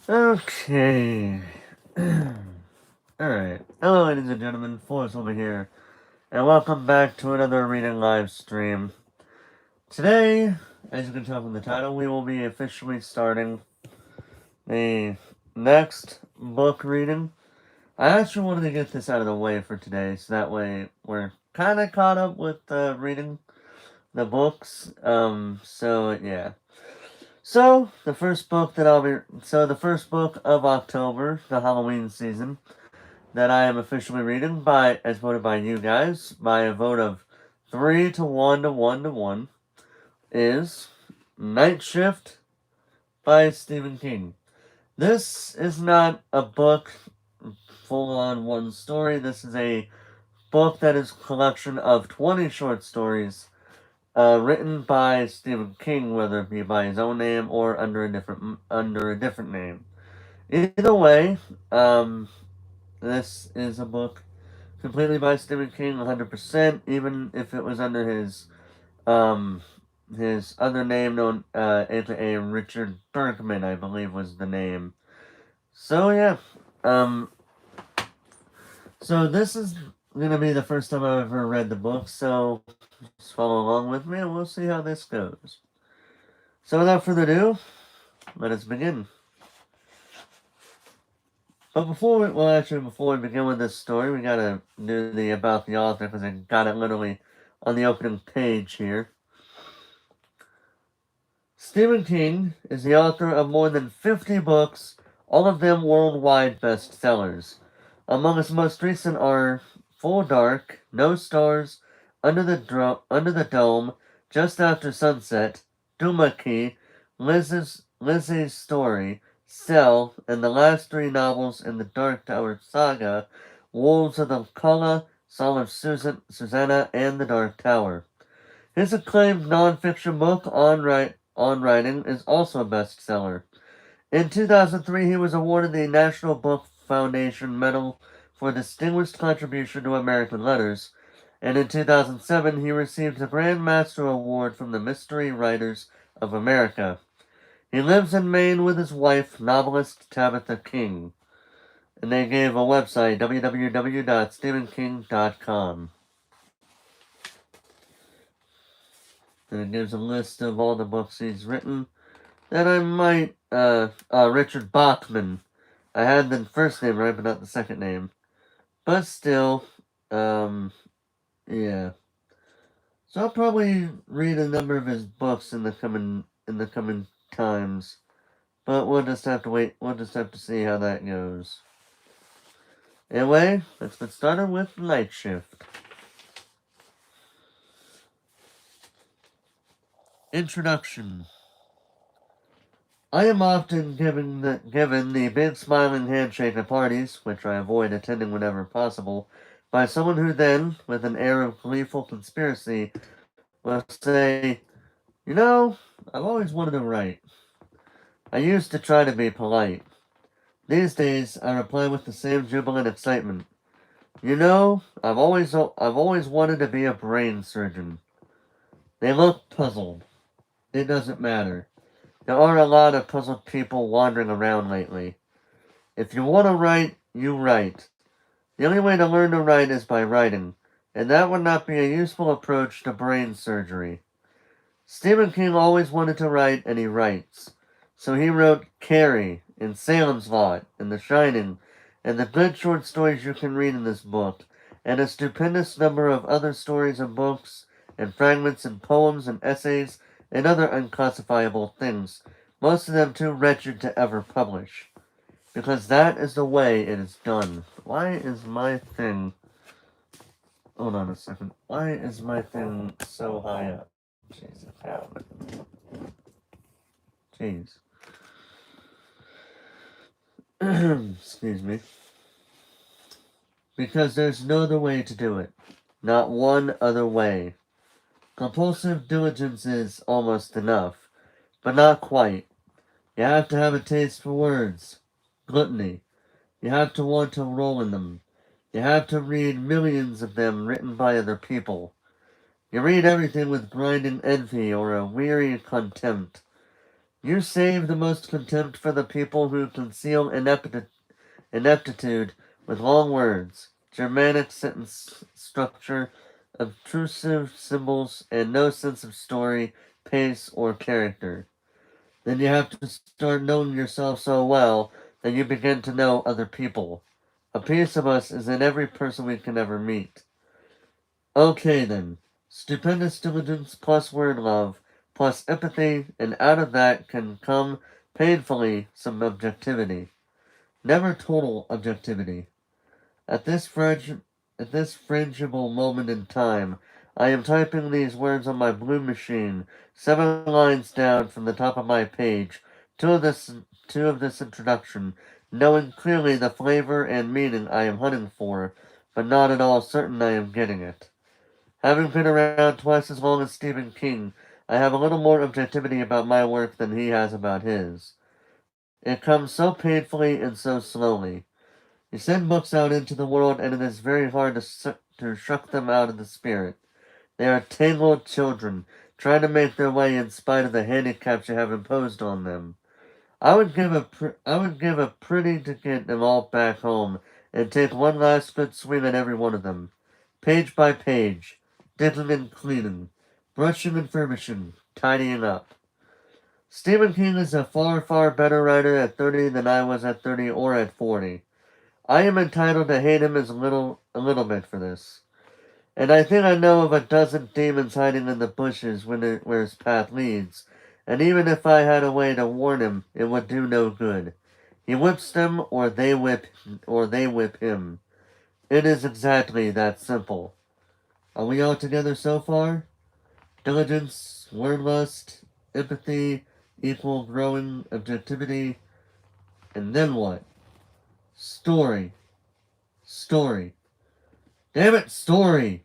Okay. Alright. Hello, ladies and gentlemen. Forrest over here. And welcome back to another reading live stream. Today, as you can tell from the title, we will be officially starting the next book reading. I actually wanted to get this out of the way for today, so that way we're kind of caught up with reading the books. Yeah. So, the first book of October, the Halloween season, that I am officially reading as voted by you guys, by a vote of 3 to 1 to 1 to 1, is Night Shift by Stephen King. This is not a book full on one story. This is a book that is a collection of 20 short stories written by Stephen King, whether it be by his own name or under a different name. Either way, this is a book completely by Stephen King, 100%. Even if it was under his other name, known aka Richard Bergman, I believe was the name. So yeah, so this is gonna be the first time I've ever read the book. So just follow along with me, and we'll see how this goes. So without further ado, let us begin. But before we begin with this story, we gotta do the about the author because I got it literally on the opening page here. Stephen King is the author of more than 50 books, all of them worldwide bestsellers. Among his most recent are Full Dark, No Stars, Under the Dome, Just After Sunset, Duma-Key, Lizzie's Story, Cell, and the last three novels in the Dark Tower saga, Wolves of the Kala, Song of Susanna, and the Dark Tower. His acclaimed nonfiction book on writing is also a bestseller. In 2003, he was awarded the National Book Foundation Medal for Distinguished Contribution to American Letters, and in 2007, he received the Grand Master Award from the Mystery Writers of America. He lives in Maine with his wife, novelist Tabitha King, and they gave a website, www.stephenking.com. And it gives a list of all the books he's written. That I might, Richard Bachman. I had the first name right, but not the second name. But still, yeah. So I'll probably read a number of his books in the coming times. But we'll just have to wait. We'll just have to see how that goes. Anyway, let's get started with Night Shift. Introduction. I am often given the big smiling handshake at parties, which I avoid attending whenever possible, by someone who then, with an air of gleeful conspiracy, will say, "You know, I've always wanted to write." I used to try to be polite. These days, I reply with the same jubilant excitement. "You know, I've always wanted to be a brain surgeon." They look puzzled. It doesn't matter. There are a lot of puzzled people wandering around lately. If you want to write, you write. The only way to learn to write is by writing, and that would not be a useful approach to brain surgery. Stephen King always wanted to write, and he writes. So he wrote Carrie, and Salem's Lot, and The Shining, and the good short stories you can read in this book, and a stupendous number of other stories and books, and fragments and poems and essays, and other unclassifiable things, most of them too wretched to ever publish. Because that is the way it is done. Why is my thing... Hold on a second. Why is my thing so high up? Jesus, jeez. Excuse me. Because there's no other way to do it. Not one other way. Compulsive diligence is almost enough, but not quite. You have to have a taste for words. Gluttony. You have to want to roll in them. You have to read millions of them written by other people. You read everything with grinding envy or a weary contempt. You save the most contempt for the people who conceal ineptitude with long words, Germanic sentence structure, obtrusive symbols, and no sense of story, pace, or character. Then you have to start knowing yourself so well that you begin to know other people. A piece of us is in every person we can ever meet. Okay then. Stupendous diligence plus word love plus empathy, and out of that can come painfully some objectivity. Never total objectivity. At this frangible moment in time, I am typing these words on my blue machine, 7 lines down from the top of my page, two of this introduction, knowing clearly the flavor and meaning I am hunting for, but not at all certain I am getting it. Having been around twice as long as Stephen King, I have a little more objectivity about my work than he has about his. It comes so painfully and so slowly. You send books out into the world, and it is very hard to shuck them out of the spirit. They are tangled children, trying to make their way in spite of the handicaps you have imposed on them. I would give a pretty to get them all back home, and take one last good swing at every one of them, page by page, digging and cleaning, brushing and furbishing, tidying up. Stephen King is a far, far better writer at 30 than I was at 30 or at 40. I am entitled to hate him a little bit for this. And I think I know of a dozen demons hiding in the bushes where his path leads, and even if I had a way to warn him, it would do no good. He whips them, or they whip him. It is exactly that simple. Are we all together so far? Diligence, wordlust, empathy, equal growing objectivity, and then what? Story. Story. Damn it, story!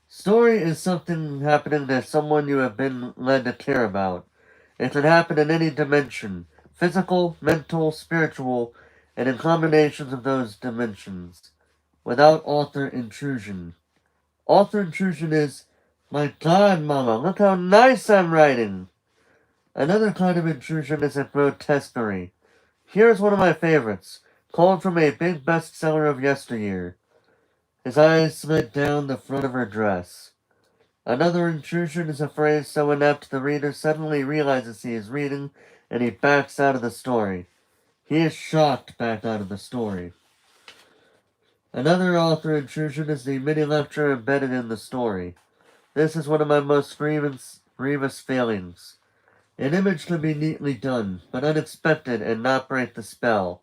Story is something happening to someone you have been led to care about. It can happen in any dimension, physical, mental, spiritual, and in combinations of those dimensions, without author intrusion. Author intrusion is, my God, Mama, look how nice I'm writing! Another kind of intrusion is a grotesquerie. Here's one of my favorites, called from a big bestseller of yesteryear. His eyes slid down the front of her dress. Another intrusion is a phrase so inept the reader suddenly realizes he is reading, and he backs out of the story. He is shocked back out of the story. Another author intrusion is the mini-lecture embedded in the story. This is one of my most grievous failings. An image can be neatly done, but unexpected and not break the spell.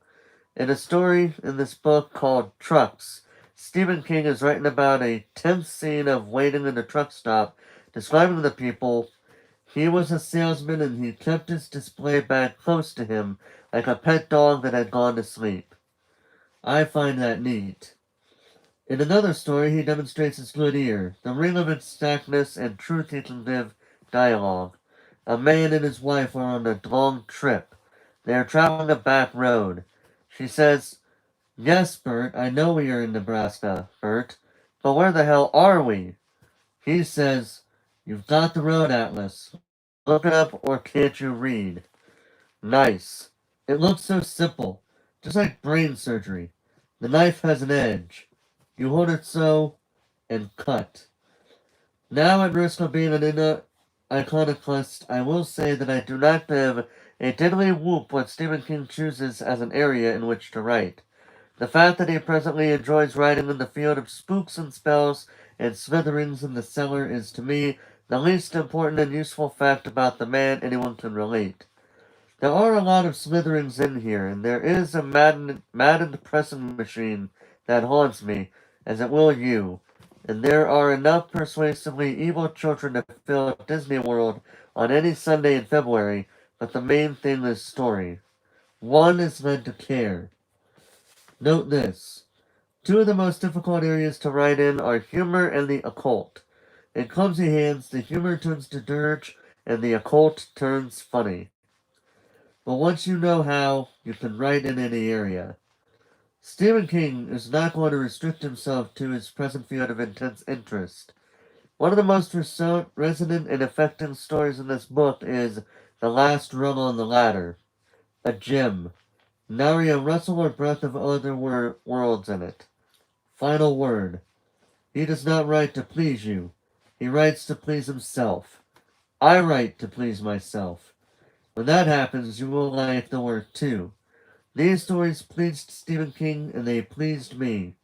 In a story in this book called Trucks, Stephen King is writing about a tense scene of waiting in a truck stop, describing the people. He was a salesman and he kept his display bag close to him like a pet dog that had gone to sleep. I find that neat. In another story, he demonstrates his good ear, the ring of exactness and truth he can give dialogue. A man and his wife are on a long trip. They are traveling a back road. She says, "Yes, Bert, I know we are in Nebraska, Bert, but where the hell are we?" He says, "You've got the road atlas. Look it up, or can't you read?" Nice. It looks so simple, just like brain surgery. The knife has an edge. You hold it so, and cut. Now, at risk of being an iconoclast, I will say that I do not give a diddly whoop what Stephen King chooses as an area in which to write. The fact that he presently enjoys writing in the field of spooks and spells and smitherings in the cellar is to me the least important and useful fact about the man anyone can relate. There are a lot of smitherings in here, and there is a maddened pressing machine that haunts me, as it will you, and there are enough persuasively evil children to fill Disney World on any Sunday in February, but the main thing is story. One is led to care. Note this. Two of the most difficult areas to write in are humor and the occult. In clumsy hands, the humor turns to dirge, and the occult turns funny. But once you know how, you can write in any area. Stephen King is not going to restrict himself to his present field of intense interest. One of the most resonant and affecting stories in this book is The Last Rung on the Ladder, a gem. Nary a rustle or breath of other worlds in it. Final word. He does not write to please you. He writes to please himself. I write to please myself. When that happens, you will like the work too. These stories pleased Stephen King, and they pleased me.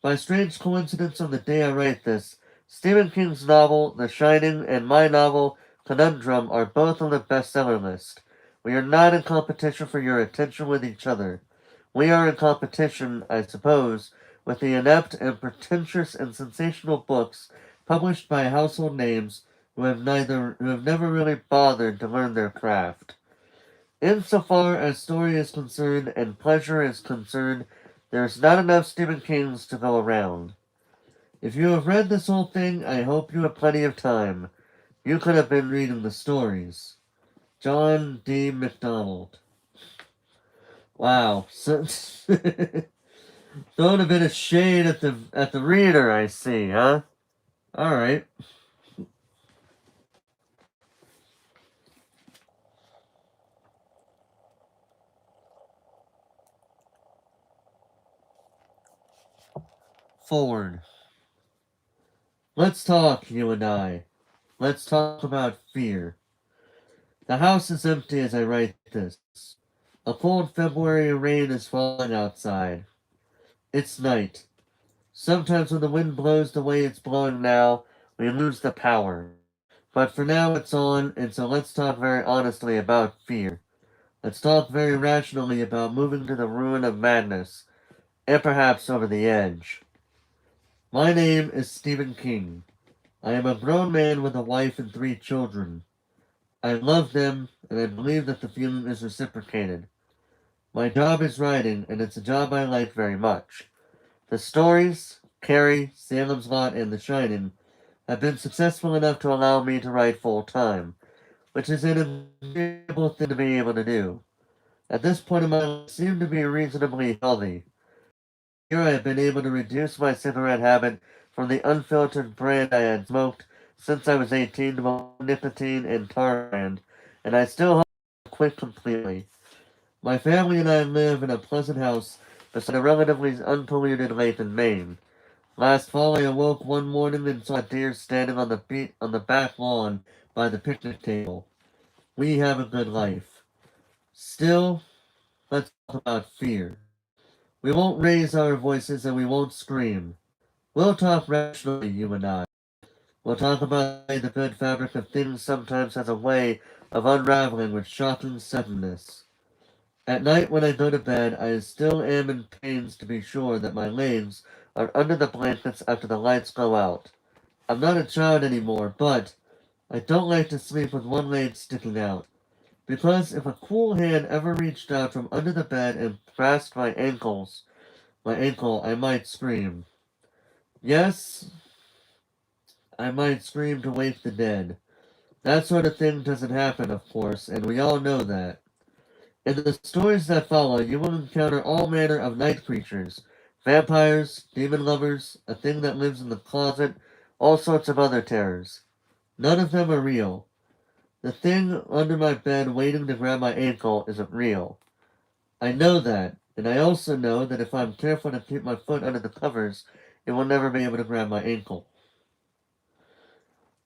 By strange coincidence, on the day I write this, Stephen King's novel, The Shining, and my novel, Conundrum, are both on the bestseller list. We are not in competition for your attention with each other. We are in competition, I suppose, with the inept and pretentious and sensational books published by household names who have never really bothered to learn their craft. Insofar as story is concerned and pleasure is concerned, there's not enough Stephen Kings to go around. If you have read this whole thing, I hope you have plenty of time. You could have been reading the stories. John D. MacDonald. Wow. So, throwing a bit of shade at the reader, I see, huh? Alright. Forward. Let's talk, you and I. Let's talk about fear. The house is empty as I write this. A cold February rain is falling outside. It's night. Sometimes when the wind blows the way it's blowing now, we lose the power. But for now it's on, and so let's talk very honestly about fear. Let's talk very rationally about moving to the ruin of madness, and perhaps over the edge. My name is Stephen King. I am a grown man with a wife and 3 children. I love them, and I believe that the feeling is reciprocated. My job is writing, and it's a job I like very much. The stories, Carrie, Salem's Lot, and The Shining, have been successful enough to allow me to write full time, which is an enviable thing to be able to do. At this point in my life, I seem to be reasonably healthy. Here I have been able to reduce my cigarette habit from the unfiltered brand I had smoked since I was 18 to nicotine and tar brand, and I still hope to quit completely. My family and I live in a pleasant house beside a relatively unpolluted lake in Maine. Last fall, I awoke one morning and saw deer standing on the back lawn by the picnic table. We have a good life. Still, let's talk about fear. We won't raise our voices and we won't scream. We'll talk rationally, you and I. We'll talk about the good fabric of things sometimes has a way of unraveling with shocking suddenness. At night when I go to bed, I still am in pains to be sure that my legs are under the blankets after the lights go out. I'm not a child anymore, but I don't like to sleep with one leg sticking out. Because if a cool hand ever reached out from under the bed and grasped my ankle, I might scream. Yes, I might scream to wake the dead. That sort of thing doesn't happen, of course, and we all know that. In the stories that follow, you will encounter all manner of night creatures, vampires, demon lovers, a thing that lives in the closet, all sorts of other terrors. None of them are real. The thing under my bed waiting to grab my ankle isn't real. I know that, and I also know that if I'm careful to keep my foot under the covers, it will never be able to grab my ankle.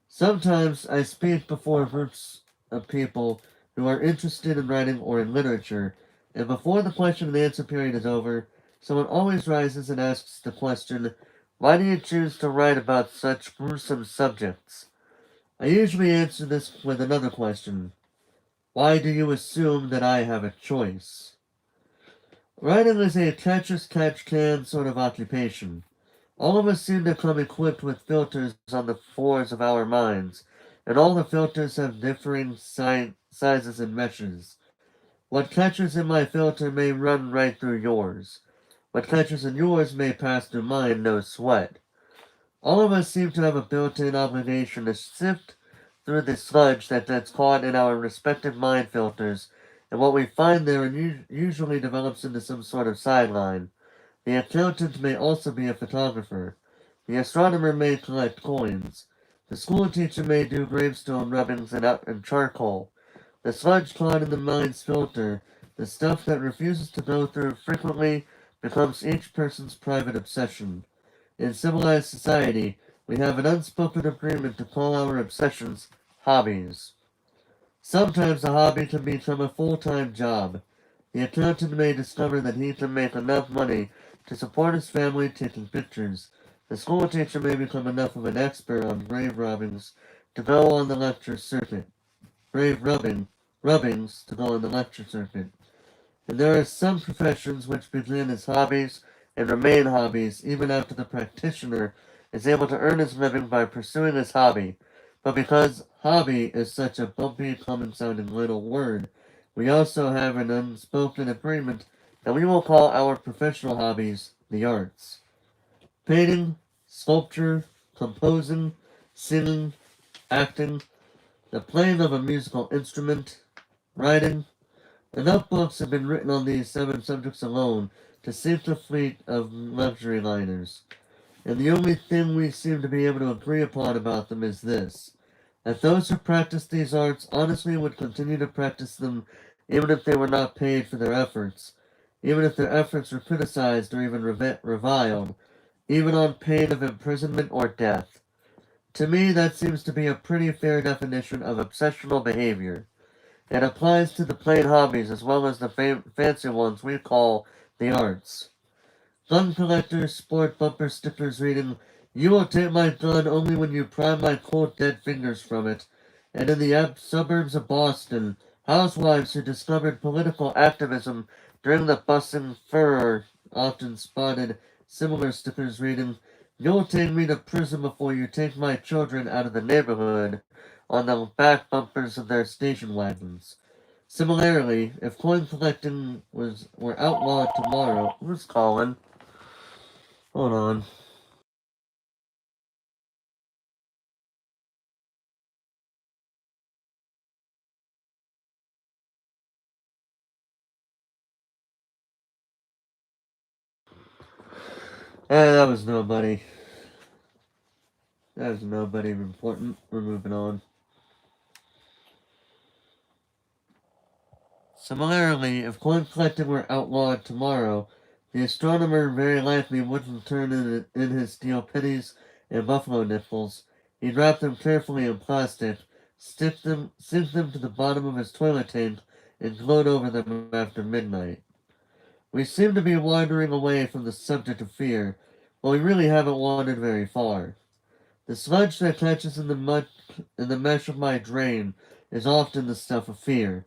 Sometimes I speak before groups of people who are interested in writing or in literature, and before the question and answer period is over, someone always rises and asks the question, why do you choose to write about such gruesome subjects? I usually answer this with another question. Why do you assume that I have a choice? Writing is a catch as catch can sort of occupation. All of us seem to come equipped with filters on the floors of our minds, and all the filters have differing sizes and meshes. What catches in my filter may run right through yours. What catches in yours may pass through mine, no sweat. All of us seem to have a built-in obligation to sift through the sludge that's caught in our respective mind filters, and what we find there usually develops into some sort of sideline. The accountant may also be a photographer. The astronomer may collect coins. The school teacher may do gravestone rubbings and charcoal. The sludge caught in the mind's filter, the stuff that refuses to go through frequently, becomes each person's private obsession. In civilized society, we have an unspoken agreement to call our obsessions hobbies. Sometimes a hobby can become a full-time job. The accountant may discover that he can make enough money to support his family taking pictures. The school teacher may become enough of an expert on grave robbings to go on the lecture circuit. Rubbings to go on the lecture circuit. And there are some professions which begin as hobbies and remain hobbies even after the practitioner is able to earn his living by pursuing his hobby. But because hobby is such a bumpy, common sounding little word, we also have an unspoken agreement that we will call our professional hobbies the arts. Painting, sculpture, composing, singing, acting, the playing of a musical instrument, writing. Enough books have been written on these 7 subjects alone to sink the fleet of luxury liners. And the only thing we seem to be able to agree upon about them is this: that those who practice these arts honestly would continue to practice them even if they were not paid for their efforts, even if their efforts were criticized or even reviled, even on pain of imprisonment or death. To me, that seems to be a pretty fair definition of obsessional behavior. It applies to the plain hobbies as well as the fancy ones we call the arts. Gun collectors sport bumper stickers reading, "You will take my gun only when you pry my cold dead fingers from it." And in the suburbs of Boston, housewives who discovered political activism during the busing furor often spotted similar stickers reading, "You'll take me to prison before you take my children out of the neighborhood," on the back bumpers of their station wagons. Similarly, if coin collecting were outlawed tomorrow, who's calling? Hold on. That was nobody. That was nobody important. We're moving on. Similarly, if coin collecting were outlawed tomorrow, the astronomer very likely wouldn't turn in his steel pennies and buffalo nickels. He'd wrap them carefully in plastic, sink them to the bottom of his toilet tank, and gloat over them after midnight. We seem to be wandering away from the subject of fear, but we really haven't wandered very far. The sludge that catches in the mesh of my drain is often the stuff of fear.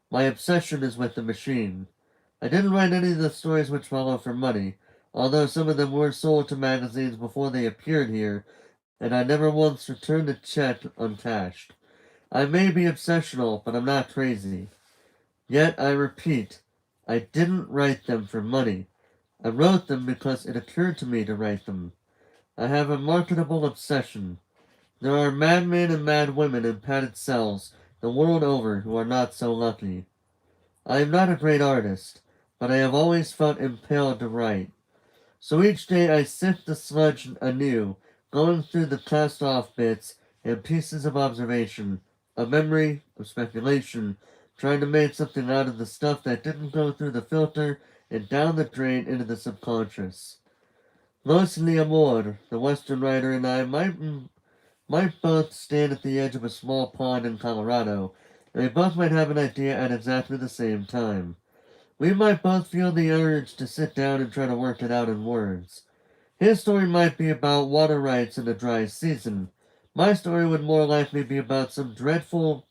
My obsession is with the machine. I didn't write any of the stories which follow for money, although some of them were sold to magazines before they appeared here, and I never once returned a check uncashed. I may be obsessional, but I'm not crazy. Yet, I repeat, I didn't write them for money. I wrote them because it occurred to me to write them. I have a marketable obsession. There are madmen and madwomen in padded cells the world over who are not so lucky. I am not a great artist, but I have always felt impelled to write. So each day I sift the sludge anew, going through the cast-off bits and pieces of observation, of memory, of speculation, trying to make something out of the stuff that didn't go through the filter and down the drain into the subconscious. Lois Leamore, the Western writer, and I might both stand at the edge of a small pond in Colorado, and we both might have an idea at exactly the same time. We might both feel the urge to sit down and try to work it out in words. His story might be about water rights in a dry season. My story would more likely be about some dreadful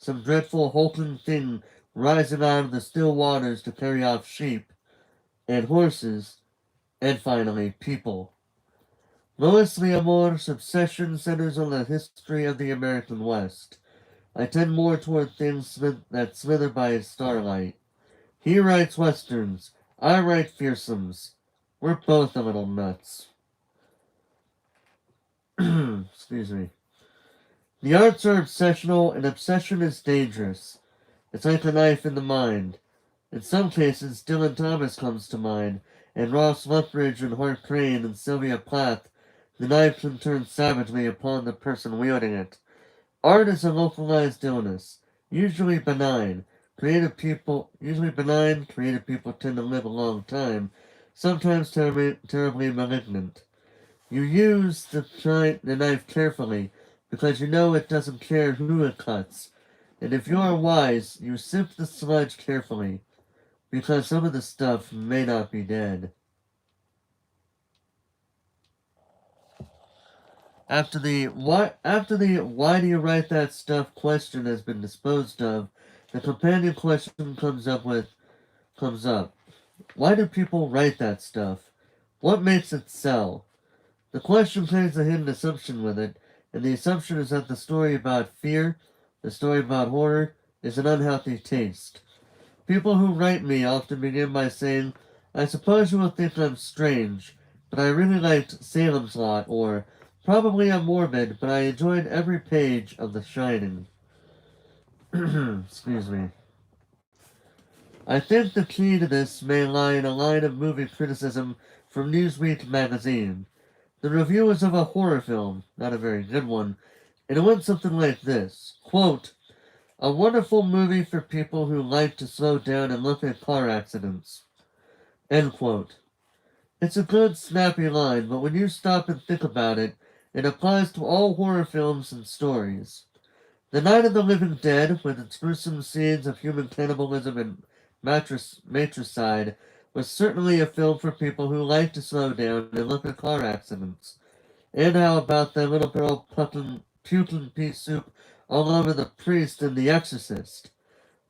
hulking thing rising out of the still waters to carry off sheep and horses and finally people. Lois Leamore's obsession centers on the history of the American West. I tend more toward things that slither by starlight. He writes westerns. I write fearsomes. We're both a little nuts. Excuse me. The arts are obsessional, and obsession is dangerous. It's like a knife in the mind. In some cases, Dylan Thomas comes to mind, and Ross Lethbridge and Hart Crane and Sylvia Plath the knife can turn savagely upon the person wielding it. Art is a localized illness, usually benign. Creative people tend to live a long time, sometimes terribly malignant. You use the knife carefully, because you know it doesn't care who it cuts. And if you are wise, you sift the sludge carefully, because some of the stuff may not be dead. After the why do you write that stuff question has been disposed of, the companion question comes up. Why do people write that stuff? What makes it sell? The question carries a hidden assumption with it, and the assumption is that the story about fear, the story about horror, is an unhealthy taste. People who write me often begin by saying, I suppose you will think I'm strange, but I really liked Salem's Lot, or probably I'm morbid, but I enjoyed every page of The Shining. Excuse me. I think the key to this may lie in a line of movie criticism from Newsweek magazine. The review was of a horror film, not a very good one, and it went something like this. Quote, a wonderful movie for people who like to slow down and look at car accidents. End quote. It's a good, snappy line, but when you stop and think about it, it applies to all horror films and stories. The Night of the Living Dead, with its gruesome scenes of human cannibalism and matricide, was certainly a film for people who like to slow down and look at car accidents. And how about that little girl puking pea soup all over the priest in The Exorcist?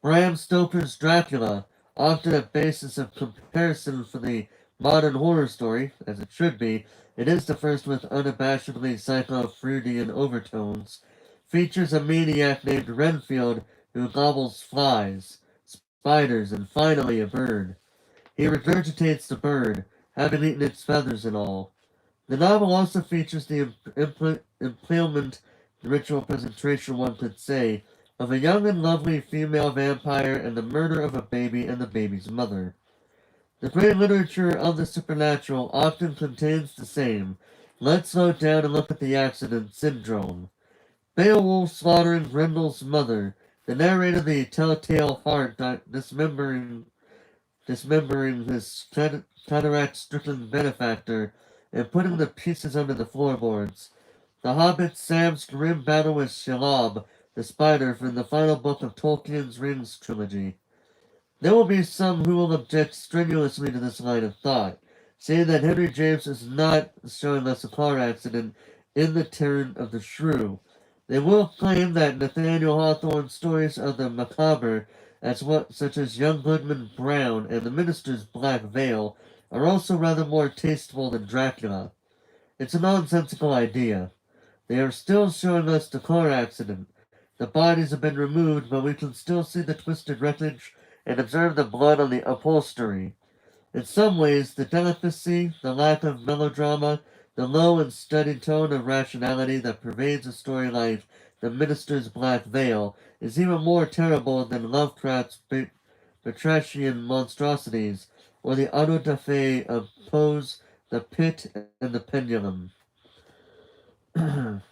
Bram Stoker's Dracula, often a basis of comparison for the modern horror story, as it should be, it is the first with unabashedly psycho-Freudian overtones, features a maniac named Renfield who gobbles flies, spiders, and finally a bird. He regurgitates the bird, having eaten its feathers and all. The novel also features the impalement, the ritual presentation one could say, of a young and lovely female vampire and the murder of a baby and the baby's mother. The great literature of the supernatural often contains the same. Let's slow down and look at the accident syndrome. Beowulf slaughtering Grendel's mother, the narrator of the telltale heart dismembering his cataract-stricken benefactor and putting the pieces under the floorboards. The Hobbit Sam's grim battle with Shelob, the spider, from the final book of Tolkien's Rings trilogy. There will be some who will object strenuously to this line of thought, saying that Henry James is not showing us a car accident in The Turn of the Shrew. They will claim that Nathaniel Hawthorne's stories of the macabre, such as Young Goodman Brown and the Minister's Black Veil, are also rather more tasteful than Dracula. It's a nonsensical idea. They are still showing us the car accident. The bodies have been removed, but we can still see the twisted wreckage and observe the blood on the upholstery. In some ways, the delicacy, the lack of melodrama, the low and steady tone of rationality that pervades a story like The Minister's Black Veil is even more terrible than Lovecraft's Batrachian monstrosities or the auto da fe of Poe's The Pit and the Pendulum. The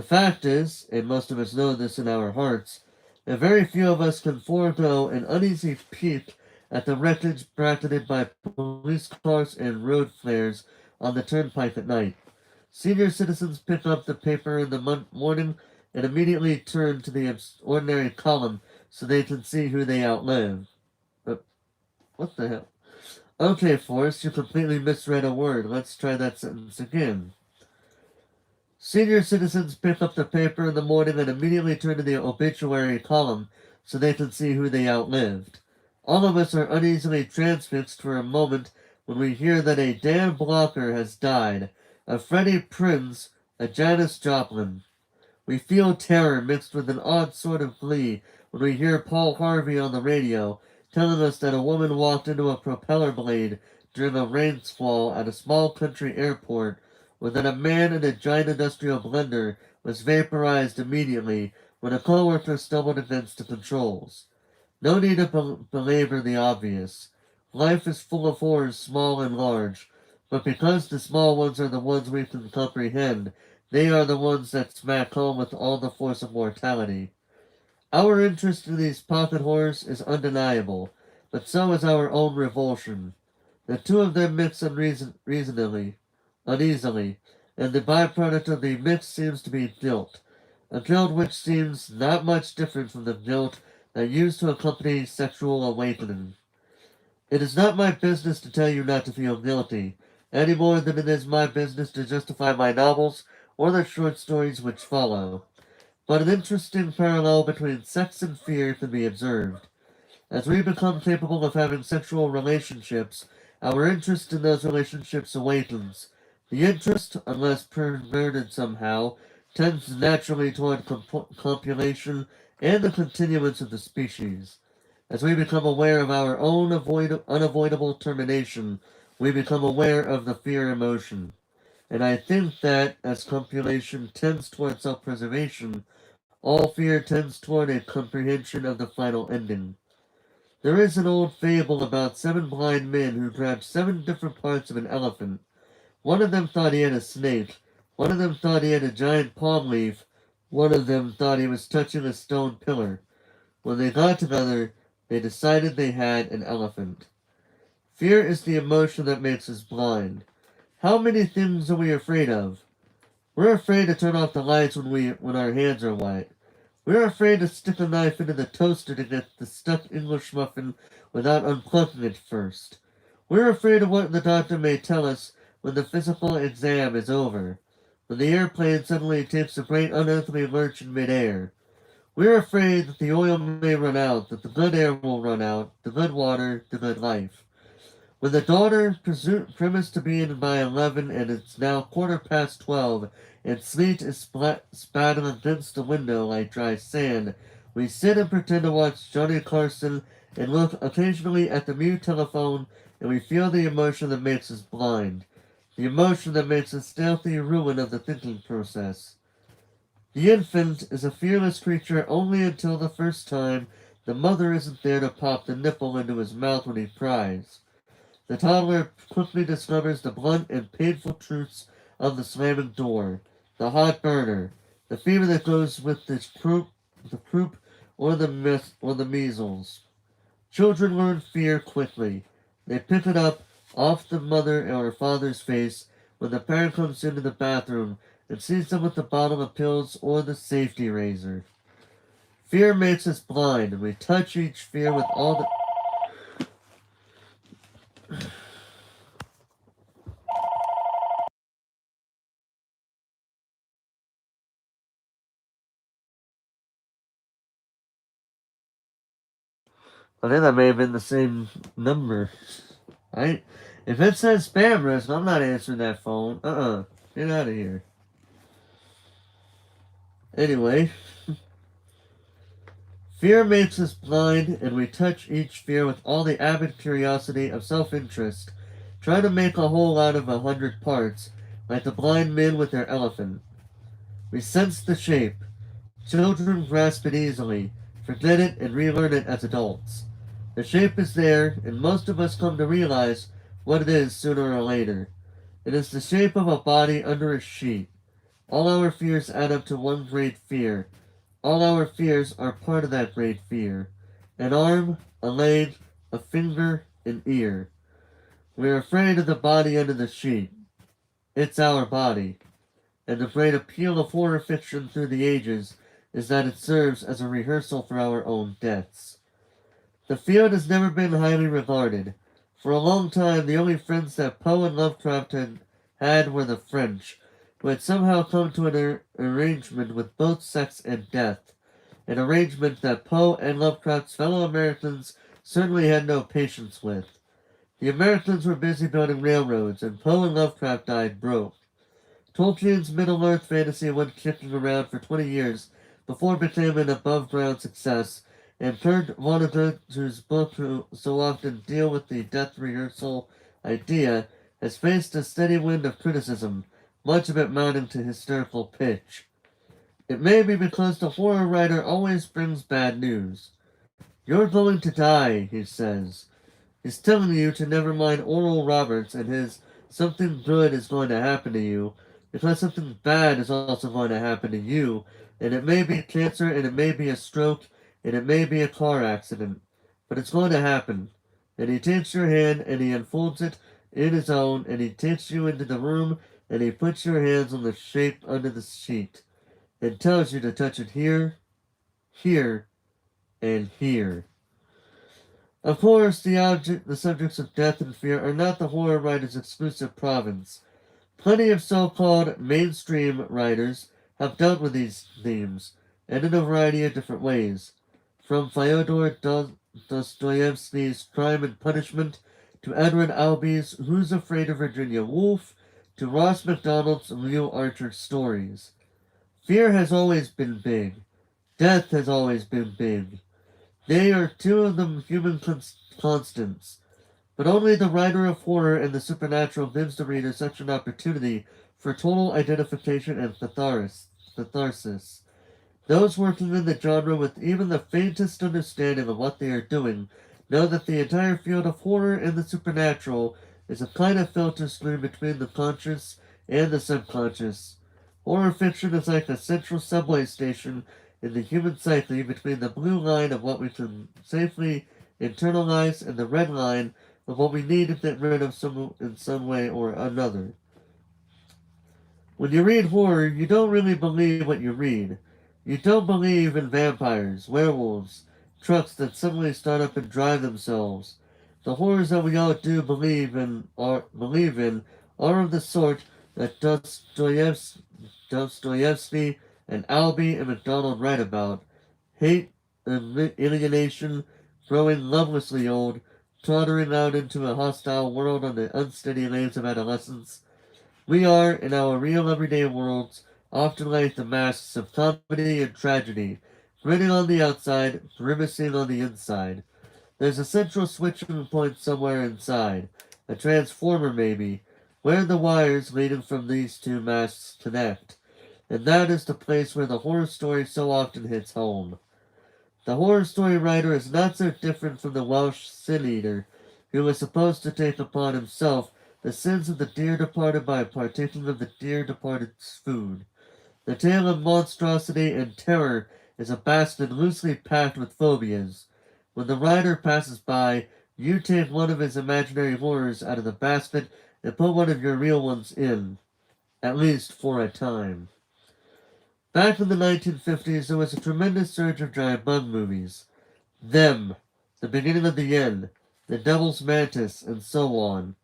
fact is, and most of us know this in our hearts, that very few of us can forego an uneasy peek at the wreckage bracketed by police cars and road flares on the turnpike at night. Senior citizens pick up the paper in the morning and immediately turn to the ordinary column so they can see who they outlive. But what the hell? Okay, Forrest, you completely misread a word. Let's try that sentence again. Senior citizens pick up the paper in the morning and immediately turn to the obituary column so they can see who they outlived. All of us are uneasily transfixed for a moment when we hear that a Dan Blocker has died, a Freddie Prinze, a Janis Joplin. We feel terror mixed with an odd sort of glee when we hear Paul Harvey on the radio telling us that a woman walked into a propeller blade during a rainsfall at a small country airport, or that a man in a giant industrial blender was vaporized immediately when a coworker stumbled against the controls. No need to belabor the obvious. Life is full of horrors small and large, but because the small ones are the ones we can comprehend, they are the ones that smack home with all the force of mortality. Our interest in these pocket horrors is undeniable, but so is our own revulsion. The two of them mix uneasily, and the byproduct of the mix seems to be guilt, a guilt which seems not much different from the guilt that used to accompany sexual awakening. It is not my business to tell you not to feel guilty, any more than it is my business to justify my novels or the short stories which follow. But an interesting parallel between sex and fear can be observed. As we become capable of having sexual relationships, our interest in those relationships awakens. The interest, unless perverted somehow, tends naturally toward copulation and the continuance of the species. As we become aware of our own unavoidable termination, we become aware of the fear emotion. And I think that, as copulation tends toward self-preservation, all fear tends toward a comprehension of the final ending. There is an old fable about 7 blind men who grabbed 7 different parts of an elephant. One of them thought he had a snake, one of them thought he had a giant palm leaf, one of them thought he was touching a stone pillar. When they got together, they decided they had an elephant. Fear is the emotion that makes us blind. How many things are we afraid of? We're afraid to turn off the lights when our hands are wet. We're afraid to stick a knife into the toaster to get the stuck English muffin without unplugging it first. We're afraid of what the doctor may tell us when the physical exam is over, when the airplane suddenly takes a great unearthly lurch in midair. We're afraid that the oil may run out, that the good air will run out, the good water, the good life. When the daughter premised to be in by 11 and it's now 12:15 and sleet is spatting against the window like dry sand, we sit and pretend to watch Johnny Carson and look occasionally at the mute telephone, and we feel the emotion that makes us blind, the emotion that makes a stealthy ruin of the thinking process. The infant is a fearless creature only until the first time the mother isn't there to pop the nipple into his mouth when he cries. The toddler quickly discovers the blunt and painful truths of the slamming door, the hot burner, the fever that goes with the croup, or the measles. Children learn fear quickly. They pick it up off the mother or father's face when the parent comes into the bathroom and sees them with the bottle of pills or the safety razor. Fear makes us blind, and we touch each fear with all the I think that may have been the same number. If it says spam risk, I'm not answering that phone. Get out of here. Anyway, fear makes us blind, and we touch each fear with all the avid curiosity of self-interest, trying to make a whole out of 100 parts, like the blind men with their elephant. We sense the shape. Children grasp it easily, forget it, and relearn it as adults. The shape is there, and most of us come to realize what it is sooner or later. It is the shape of a body under a sheet. All our fears add up to one great fear. All our fears are part of that great fear. An arm, a leg, a finger, an ear. We are afraid of the body under the sheet. It's our body. And the great appeal of horror fiction through the ages is that it serves as a rehearsal for our own deaths. The field has never been highly regarded. For a long time, the only friends that Poe and Lovecraft had were the French, who had somehow come to an arrangement with both sex and death, an arrangement that Poe and Lovecraft's fellow Americans certainly had no patience with. The Americans were busy building railroads, and Poe and Lovecraft died broke. Tolkien's Middle-earth fantasy went kicking around for 20 years before it became an above-ground success, and Kurt Vonnegut, whose book so often deal with the death rehearsal idea, has faced a steady wind of criticism, much of it mounting to hysterical pitch. It may be because the horror writer always brings bad news. You're going to die, he says. He's telling you to never mind Oral Roberts and his something good is going to happen to you, because something bad is also going to happen to you, and it may be cancer, and it may be a stroke, and it may be a car accident, but it's going to happen. And he takes your hand and he unfolds it in his own, and he takes you into the room and he puts your hands on the shape under the sheet and tells you to touch it here, here, and here. Of course, the subjects of death and fear are not the horror writer's exclusive province. Plenty of so-called mainstream writers have dealt with these themes, and in a variety of different ways. From Fyodor Dostoevsky's Crime and Punishment to Edward Albee's Who's Afraid of Virginia Woolf to Ross MacDonald's Leo Archer stories. Fear has always been big. Death has always been big. They are two of the human constants. But only the writer of horror and the supernatural gives the reader such an opportunity for total identification and catharsis. Those working in the genre with even the faintest understanding of what they are doing know that the entire field of horror and the supernatural is a kind of filter screen between the conscious and the subconscious. Horror fiction is like a central subway station in the human psyche between the blue line of what we can safely internalize and the red line of what we need to get rid of in some way or another. When you read horror, you don't really believe what you read. You don't believe in vampires, werewolves, trucks that suddenly start up and drive themselves. The horrors that we all do believe in are of the sort that Dostoevsky and Albee and MacDonald write about. Hate and alienation, growing lovelessly old, tottering out into a hostile world on the unsteady waves of adolescence. We are, in our real everyday worlds, often like the masks of comedy and tragedy, grinning on the outside, grimacing on the inside. There's a central switching point somewhere inside, a transformer maybe, where the wires leading from these two masks connect. And that is the place where the horror story so often hits home. The horror story writer is not so different from the Welsh sin eater, who was supposed to take upon himself the sins of the dear departed by partaking of the dear departed's food. The tale of monstrosity and terror is a basket loosely packed with phobias. When the rider passes by, you take one of his imaginary horrors out of the basket and put one of your real ones in, at least for a time. Back in the 1950s, there was a tremendous surge of giant bug movies. Them, The Beginning of the End, The Devil's Mantis, and so on.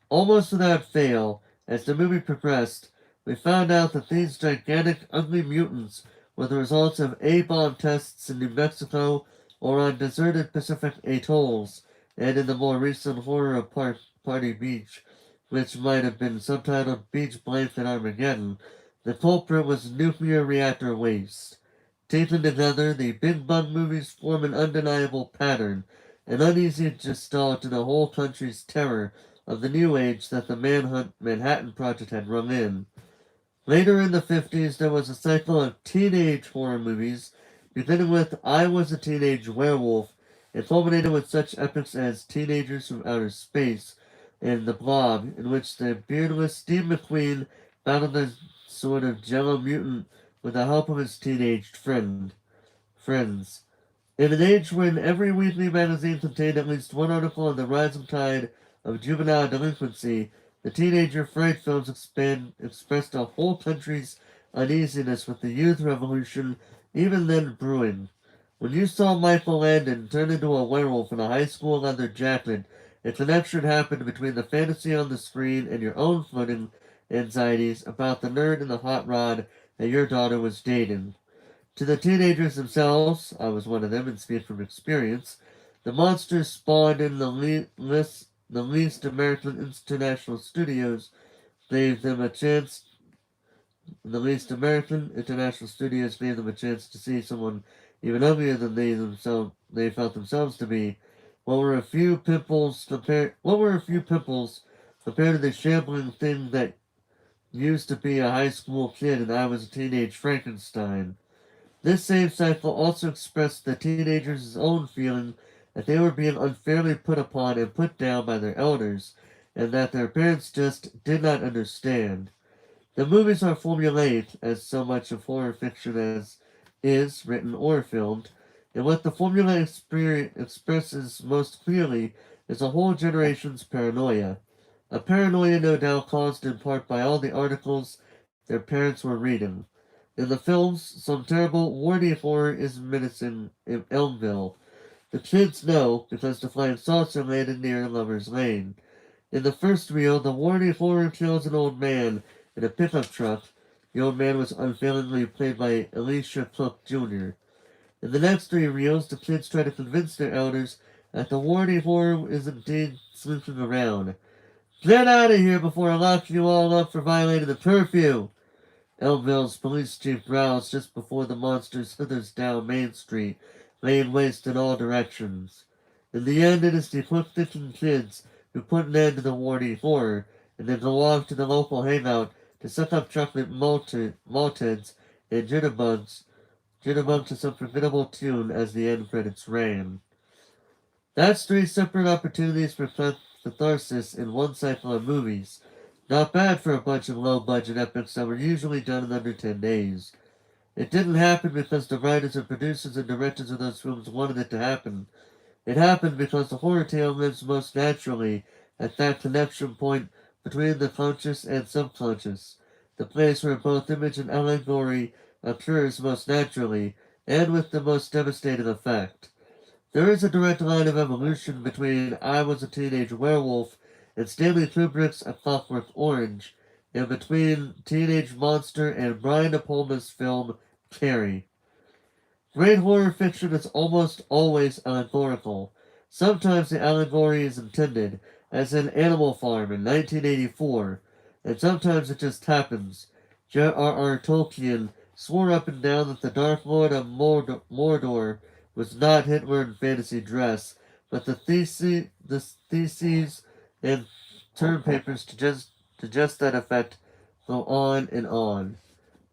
Almost without fail, as the movie progressed, we found out that these gigantic, ugly mutants were the results of A-bomb tests in New Mexico or on deserted Pacific atolls, and in the more recent horror of Party Beach, which might have been subtitled Beach Blanket Armageddon, the culprit was nuclear reactor waste. Taken together, the Big Bug movies form an undeniable pattern, an uneasy gestalt in the whole country's terror of the new age that the Manhattan Project had rung in. Later in the 50s, there was a cycle of teenage horror movies, beginning with I Was a Teenage Werewolf, and culminated with such epics as Teenagers from Outer Space and The Blob, in which the beardless Steve McQueen battled a sort of jello mutant with the help of his teenaged friends. In an age when every weekly magazine contained at least one article on the rising tide of juvenile delinquency, the teenager fright films expressed a whole country's uneasiness with the youth revolution even then brewing. When you saw Michael Landon turn into a werewolf in a high school leather jacket, a connection happened between the fantasy on the screen and your own floating anxieties about the nerd and the hot rod that your daughter was dating. To the teenagers themselves, I was one of them and speak from experience, the monsters spawned in the least American international studios gave them a chance. The least American international studios gave them a chance to see someone even uglier than they felt themselves to be. What were a few pimples compared to the shambling thing that used to be a high school kid and I was a teenage Frankenstein? This same cycle also expressed the teenagers' own feeling that they were being unfairly put upon and put down by their elders, and that their parents just did not understand. The movies are formulaic, as so much of horror fiction as is written or filmed, and what the formula expresses most clearly is a whole generation's paranoia. A paranoia no doubt caused in part by all the articles their parents were reading. In the films, some terrible, warty horror is menacing in Elmville. The kids know because the flying saucer landed near Lover's Lane. In the first reel, the warty horror kills an old man in a pickup truck. The old man was unfailingly played by Alicia Cook Jr. In the next three reels, the kids try to convince their elders that the warty horror is indeed slinking around. Get out of here before I lock you all up for violating the curfew! Elmville's police chief growls just before the monster slithers down Main Street, laying waste in all directions. In the end, it is the quick-thinking kids who put an end to the warty horror, and then go off to the local hangout to suck up chocolate malteds and jitterbugs to some forgettable tune as the end credits ran. That's three separate opportunities for catharsis in one cycle of movies. Not bad for a bunch of low-budget epics that were usually done in under 10 days. It didn't happen because the writers and producers and directors of those films wanted it to happen. It happened because the horror tale lives most naturally at that connection point between the conscious and subconscious, the place where both image and allegory occurs most naturally and with the most devastating effect. There is a direct line of evolution between I Was a Teenage Werewolf and Stanley Kubrick's A Clockwork Orange, and between Teenage Monster and Brian De Palma's film Carrie. Great horror fiction is almost always allegorical. Sometimes the allegory is intended, as in Animal Farm in 1984, and sometimes it just happens. J.R.R. Tolkien swore up and down that the Dark Lord of Mordor was not Hitler in fantasy dress, but the theses and term papers to just that effect go on and on.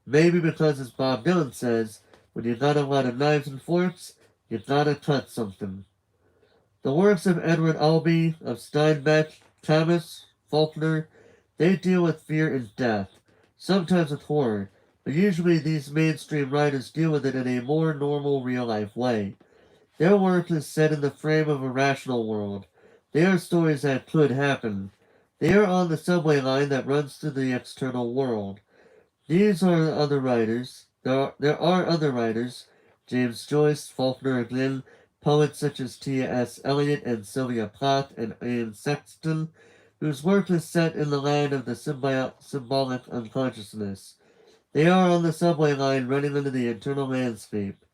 Maybe because, as Bob Dylan says, when you got a lot of knives and forks, you gotta cut something. The works of Edward Albee, of Steinbeck, Camus, Faulkner, they deal with fear and death, sometimes with horror, but usually these mainstream writers deal with it in a more normal real-life way. Their work is set in the frame of a rational world. They are stories that could happen. They are on the subway line that runs through the external world. These are other writers. There are other writers, James Joyce, Faulkner again, poets such as T.S. Eliot and Sylvia Plath and Ian Sexton, whose work is set in the land of the symbolic unconsciousness. They are on the subway line running into the internal landscape.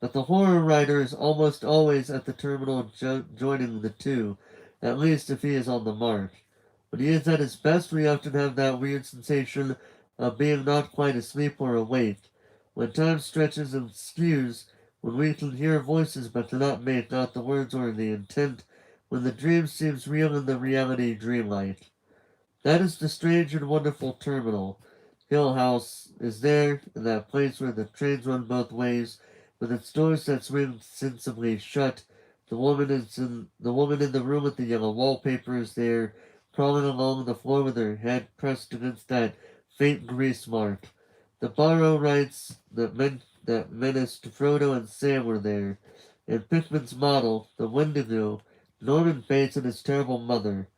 But the horror writer is almost always at the terminal joining the two, at least if he is on the mark. When he is at his best, we often have that weird sensation of being not quite asleep or awake. When time stretches and skews, when we can hear voices but cannot make out the words or the intent, when the dream seems real and the reality dreamlike. That is the strange and wonderful terminal. Hill House is there, in that place where the trains run both ways, with its doors that swing sensibly shut. The woman in the room with the yellow wallpaper is there, crawling along the floor with her head pressed against that faint grease mark. The Barrow writes that menaced Frodo and Sam were there, and Pickman's model, the Wendigo, Norman Bates and his terrible mother.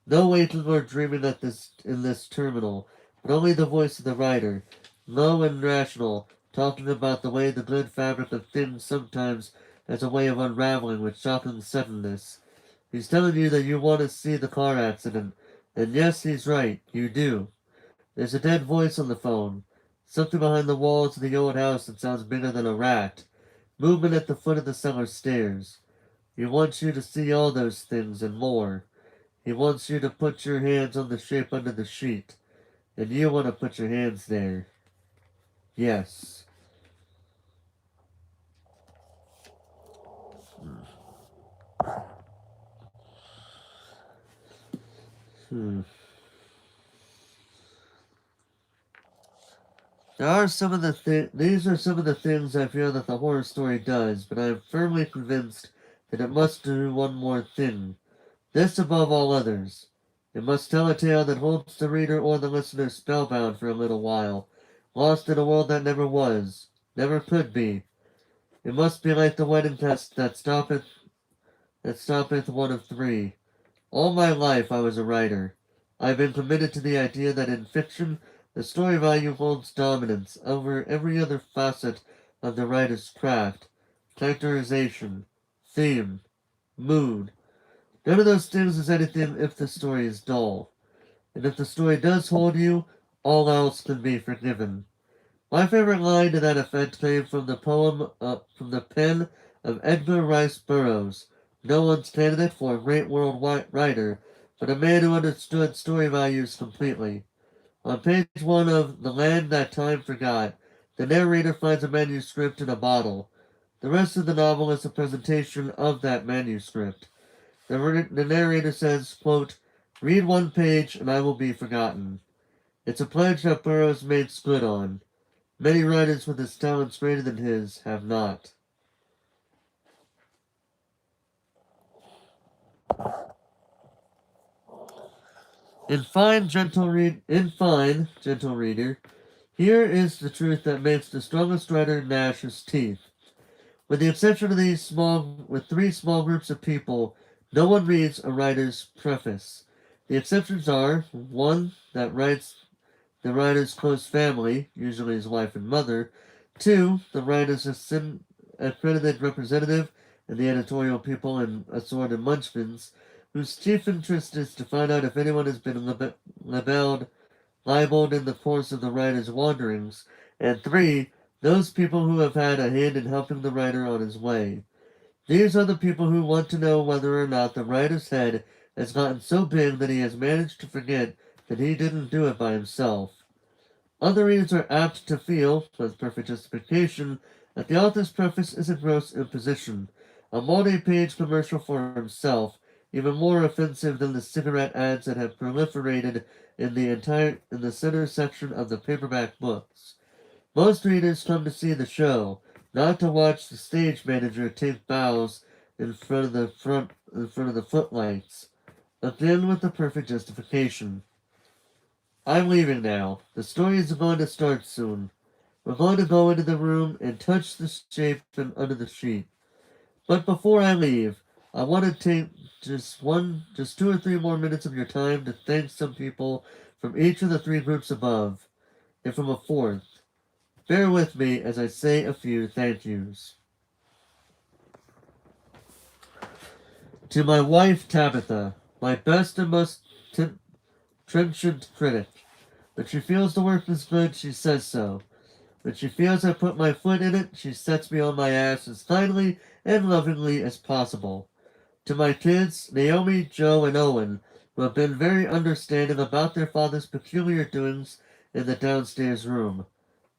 No waking or dreaming in this terminal, but only the voice of the writer, low and rational, talking about the way the good fabric of things sometimes has a way of unraveling with shocking suddenness. He's telling you that you want to see the car accident, and yes, he's right, you do. There's a dead voice on the phone, something behind the walls of the old house that sounds bigger than a rat, movement at the foot of the cellar stairs. He wants you to see all those things and more. He wants you to put your hands on the shape under the sheet, and you want to put your hands there. Yes. Hmm. These are some of the things I feel that the horror story does, but I am firmly convinced that it must do one more thing. This above all others. It must tell a tale that holds the reader or the listener spellbound for a little while, lost in a world that never was, never could be. It must be like the wedding test that stoppeth one of three. All my life I was a writer. I've been committed to the idea that in fiction the story value holds dominance over every other facet of the writer's craft. Characterization, theme, mood. None of those things is anything if the story is dull. And if the story does hold you, all else can be forgiven. My favorite line to that effect came from the from the pen of Edgar Rice Burroughs, no one's candidate for a great world writer, but a man who understood story values completely. On page 1 of The Land That Time Forgot, the narrator finds a manuscript in a bottle. The rest of the novel is a presentation of that manuscript. The narrator says, quote, "Read one page and I will be forgotten." It's a pledge that Burroughs makes good on. Many writers with his talents greater than his have not. In fine, gentle reader, here is the truth that makes the strongest writer gnash his teeth. With the exception of three small groups of people, no one reads a writer's preface. The exceptions are one that writes the writer's close family, usually his wife and mother; two, the writer's accredited representative and the editorial people and assorted munchkins, whose chief interest is to find out if anyone has been libeled in the course of the writer's wanderings; and three, those people who have had a hand in helping the writer on his way. These are the people who want to know whether or not the writer's head has gotten so big that he has managed to forget that he didn't do it by himself. Other readers are apt to feel, with perfect justification, that the author's preface is a gross imposition, a multi-page commercial for himself, even more offensive than the cigarette ads that have proliferated in the center section of the paperback books. Most readers come to see the show, not to watch the stage manager take bows in front of the footlights. Again with the perfect justification. I'm leaving now. The story is going to start soon. We're going to go into the room and touch the shape under the sheet. But before I leave, I want to take just 2 or 3 more minutes of your time to thank some people from each of the 3 groups above, and from a 4th. Bear with me as I say a few thank yous. To my wife Tabitha, my best and most trenchant critic. When she feels the work is good, she says so. When she feels I put my foot in it, she sets me on my ass as kindly and lovingly as possible. To my kids, Naomi, Joe, and Owen, who have been very understanding about their father's peculiar doings in the downstairs room.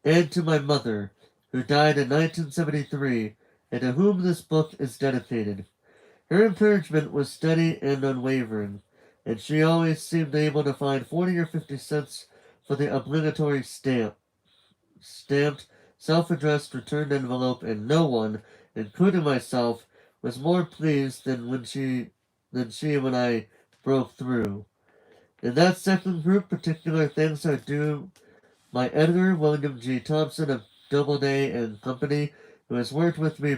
And to my mother, who died in 1973, and to whom this book is dedicated. Her encouragement was steady and unwavering, and she always seemed able to find 40 or 50 cents for the obligatory stamped, self-addressed returned envelope, and no one, including myself, was more pleased than she when I broke through. In that second group, particular thanks are due my editor, William G. Thompson of Doubleday and Company, who has worked with me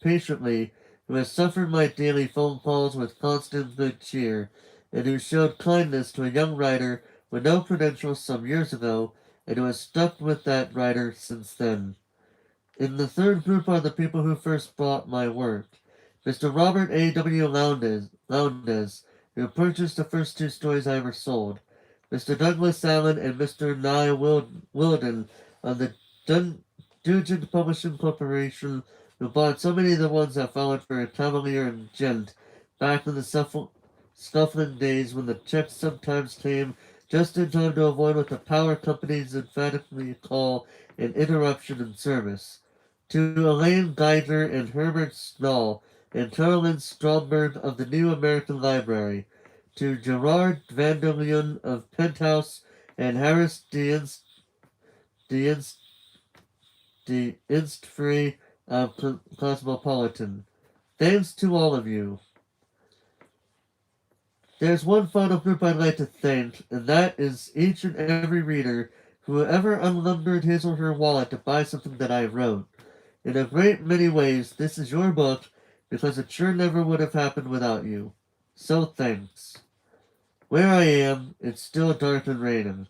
patiently, who has suffered my daily phone calls with constant good cheer, and who showed kindness to a young writer with no credentials some years ago, and who has stuck with that writer since then. In the third group are the people who first bought my work. Mr. Robert A. W. Lowndes, who purchased the first 2 stories I ever sold. Mr. Douglas Allen and Mr. Nye Wilden of the Dugin Publishing Corporation, who bought so many of the ones that followed for Cavalier and Gent back in the scuffling days when the checks sometimes came just in time to avoid what the power companies emphatically call an interruption in service. To Elaine Geiger and Herbert Snall and Carolyn Stromberg of the New American Library, to Gerard Vanderleun of Penthouse and Harris Instfree of Cosmopolitan. Thanks to all of you. There's one final group I'd like to thank, and that is each and every reader who ever unlimbered his or her wallet to buy something that I wrote. In a great many ways, this is your book because it sure never would have happened without you. So thanks. Where I am, it's still dark and raining.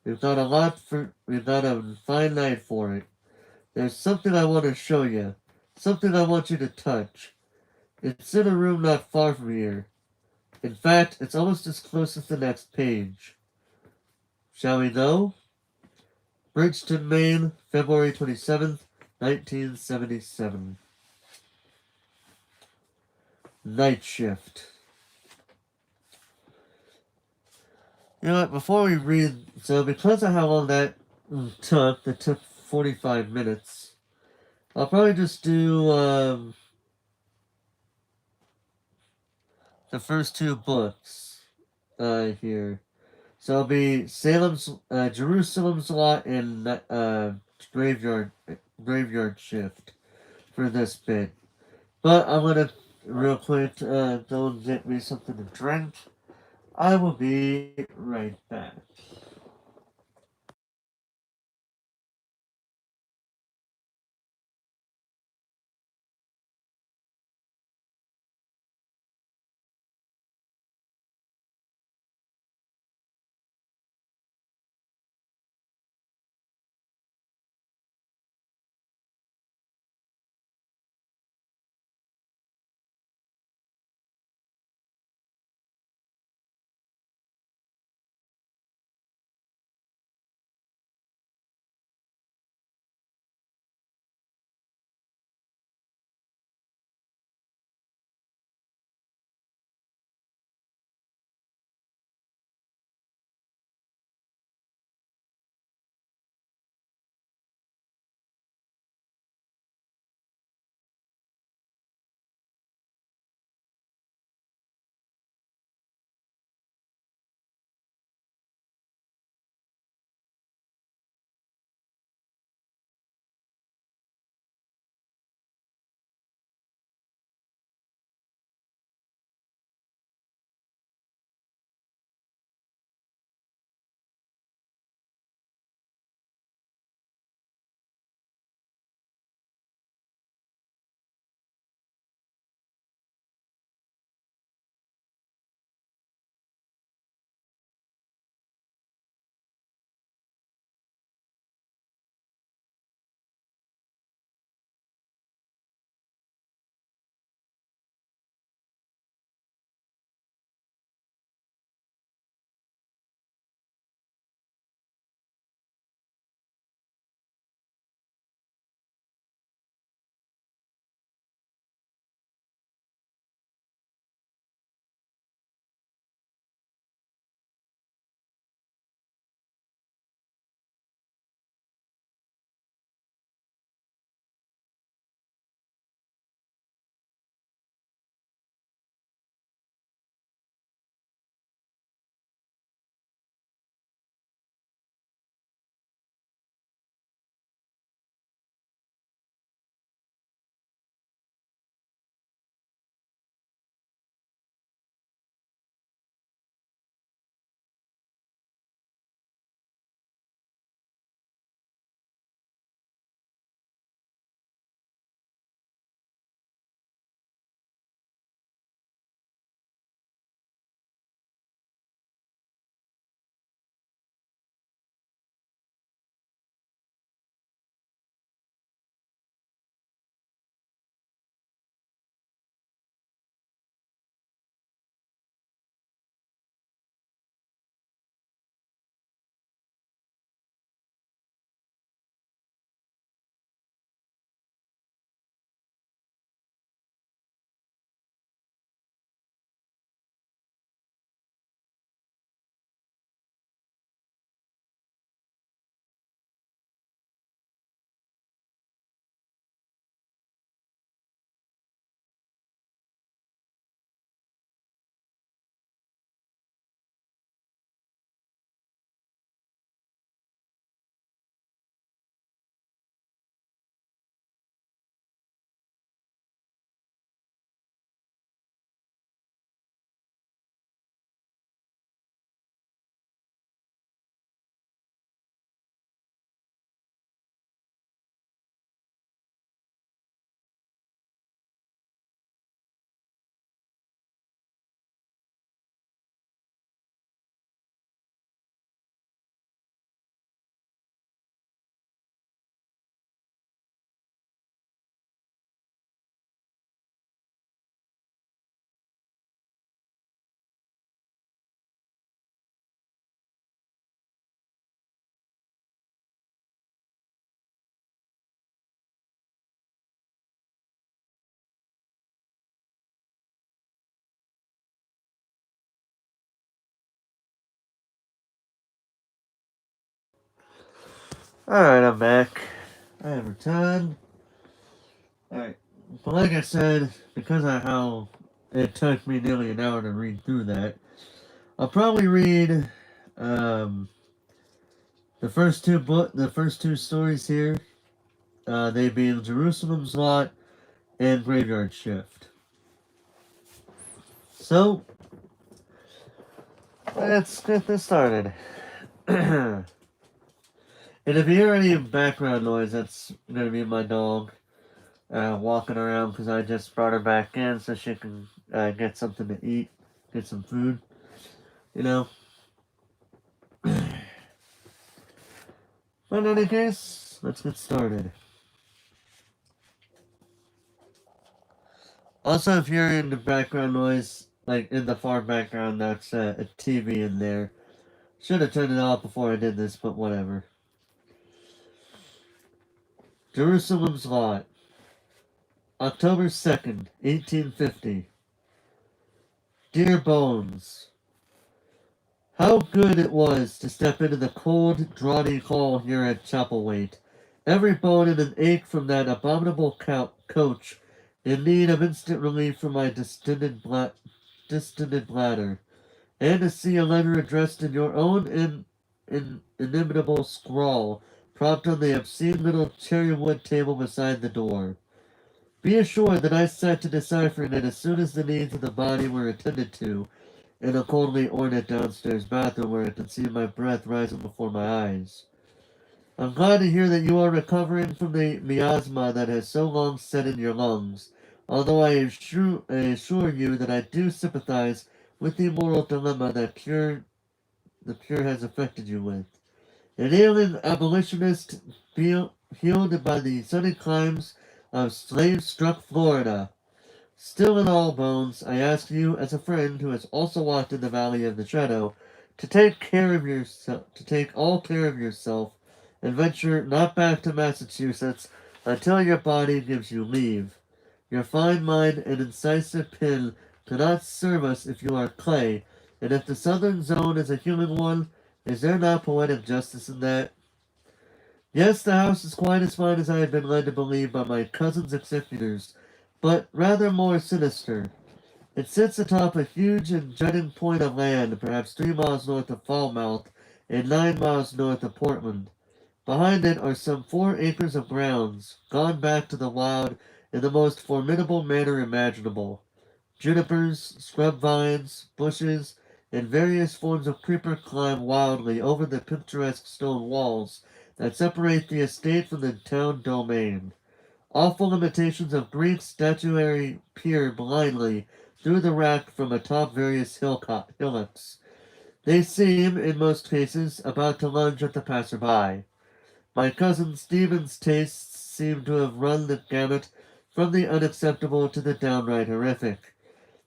We've got a fine night for it. There's something I want to show you. Something I want you to touch. It's in a room not far from here. In fact, it's almost as close as the next page. Shall we go? Bridgeton, Maine, February 27th, 1977. Night Shift. You know what, before we read, so because of how long that took 45 minutes, I'll probably just do the first two books here. So it'll be Jerusalem's Lot and Graveyard Shift for this bit. But I'm gonna real quick go and get me something to drink. I will be right back. Alright, I'm back. I have returned. Alright. But like I said, because of how it took me nearly an hour to read through that, I'll probably read the first two stories here. They being Jerusalem's Lot and Graveyard Shift. So let's get this started. And if you hear any background noise, that's gonna be my dog walking around because I just brought her back in so she can get something to eat, get some food, you know. But in any case, let's get started. Also, if you're in the background noise, like in the far background, that's a TV in there. Should have turned it off before I did this, but whatever. Jerusalem's Lot, October 2nd, 1850. Dear Bones, how good it was to step into the cold, draughty hall here at Chapelwaite. Every bone in an ache from that abominable coach, in need of instant relief from my distended bladder, and to see a letter addressed in your own inimitable scrawl, propped on the obscene little cherry-wood table beside the door. Be assured that I set to deciphering it as soon as the needs of the body were attended to, in a coldly ornate downstairs bathroom where I could see my breath rising before my eyes. I'm glad to hear that you are recovering from the miasma that has so long set in your lungs, although I assure you that I do sympathize with the moral dilemma that the cure has affected you with. An alien abolitionist healed by the sunny climes of slave-struck Florida. Still in all bones, I ask you, as a friend who has also walked in the valley of the shadow, to take all care of yourself, and venture not back to Massachusetts until your body gives you leave. Your fine mind and incisive pen cannot serve us if you are clay, and if the southern zone is a human one, is there not poetic justice in that? Yes, the house is quite as fine as I had been led to believe by my cousin's executors, but rather more sinister. It sits atop a huge and jutting point of land, perhaps 3 miles north of Falmouth and 9 miles north of Portland. Behind it are some 4 acres of grounds, gone back to the wild in the most formidable manner imaginable. Junipers, scrub vines, bushes, and various forms of creeper climb wildly over the picturesque stone walls that separate the estate from the town domain. Awful imitations of Greek statuary peer blindly through the rack from atop various hillocks. They seem, in most cases, about to lunge at the passer-by. My cousin Stephen's tastes seem to have run the gamut from the unacceptable to the downright horrific.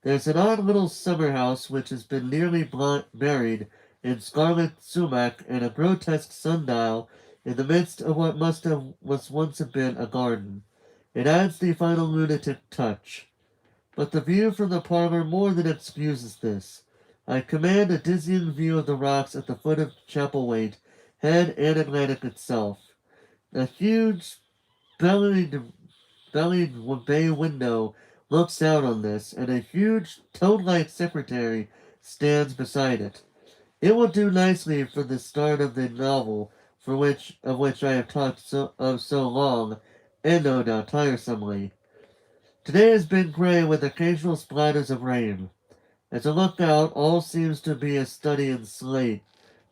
There's an odd little summer house which has been nearly buried in scarlet sumac and a grotesque sundial in the midst of what was once have been a garden. It adds the final lunatic touch. But the view from the parlor more than excuses this. I command a dizzying view of the rocks at the foot of Chapelwaite, Head and Atlantic itself. A huge bellied bay window looks out on this, and a huge toad-like secretary stands beside it. It will do nicely for the start of the novel, of which I have talked so long, and no doubt tiresomely. Today has been gray with occasional splatters of rain. As I look out, all seems to be a study in slate.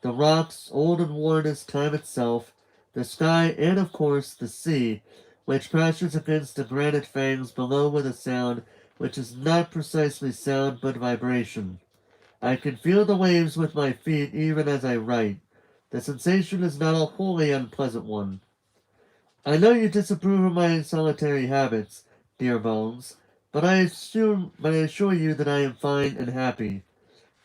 The rocks, old and worn as time itself, the sky, and of course the sea, which crashes against the granite fangs below with a sound which is not precisely sound but vibration. I can feel the waves with my feet even as I write. The sensation is not a wholly unpleasant one. I know you disapprove of my solitary habits, dear Bones, but I assure you that I am fine and happy.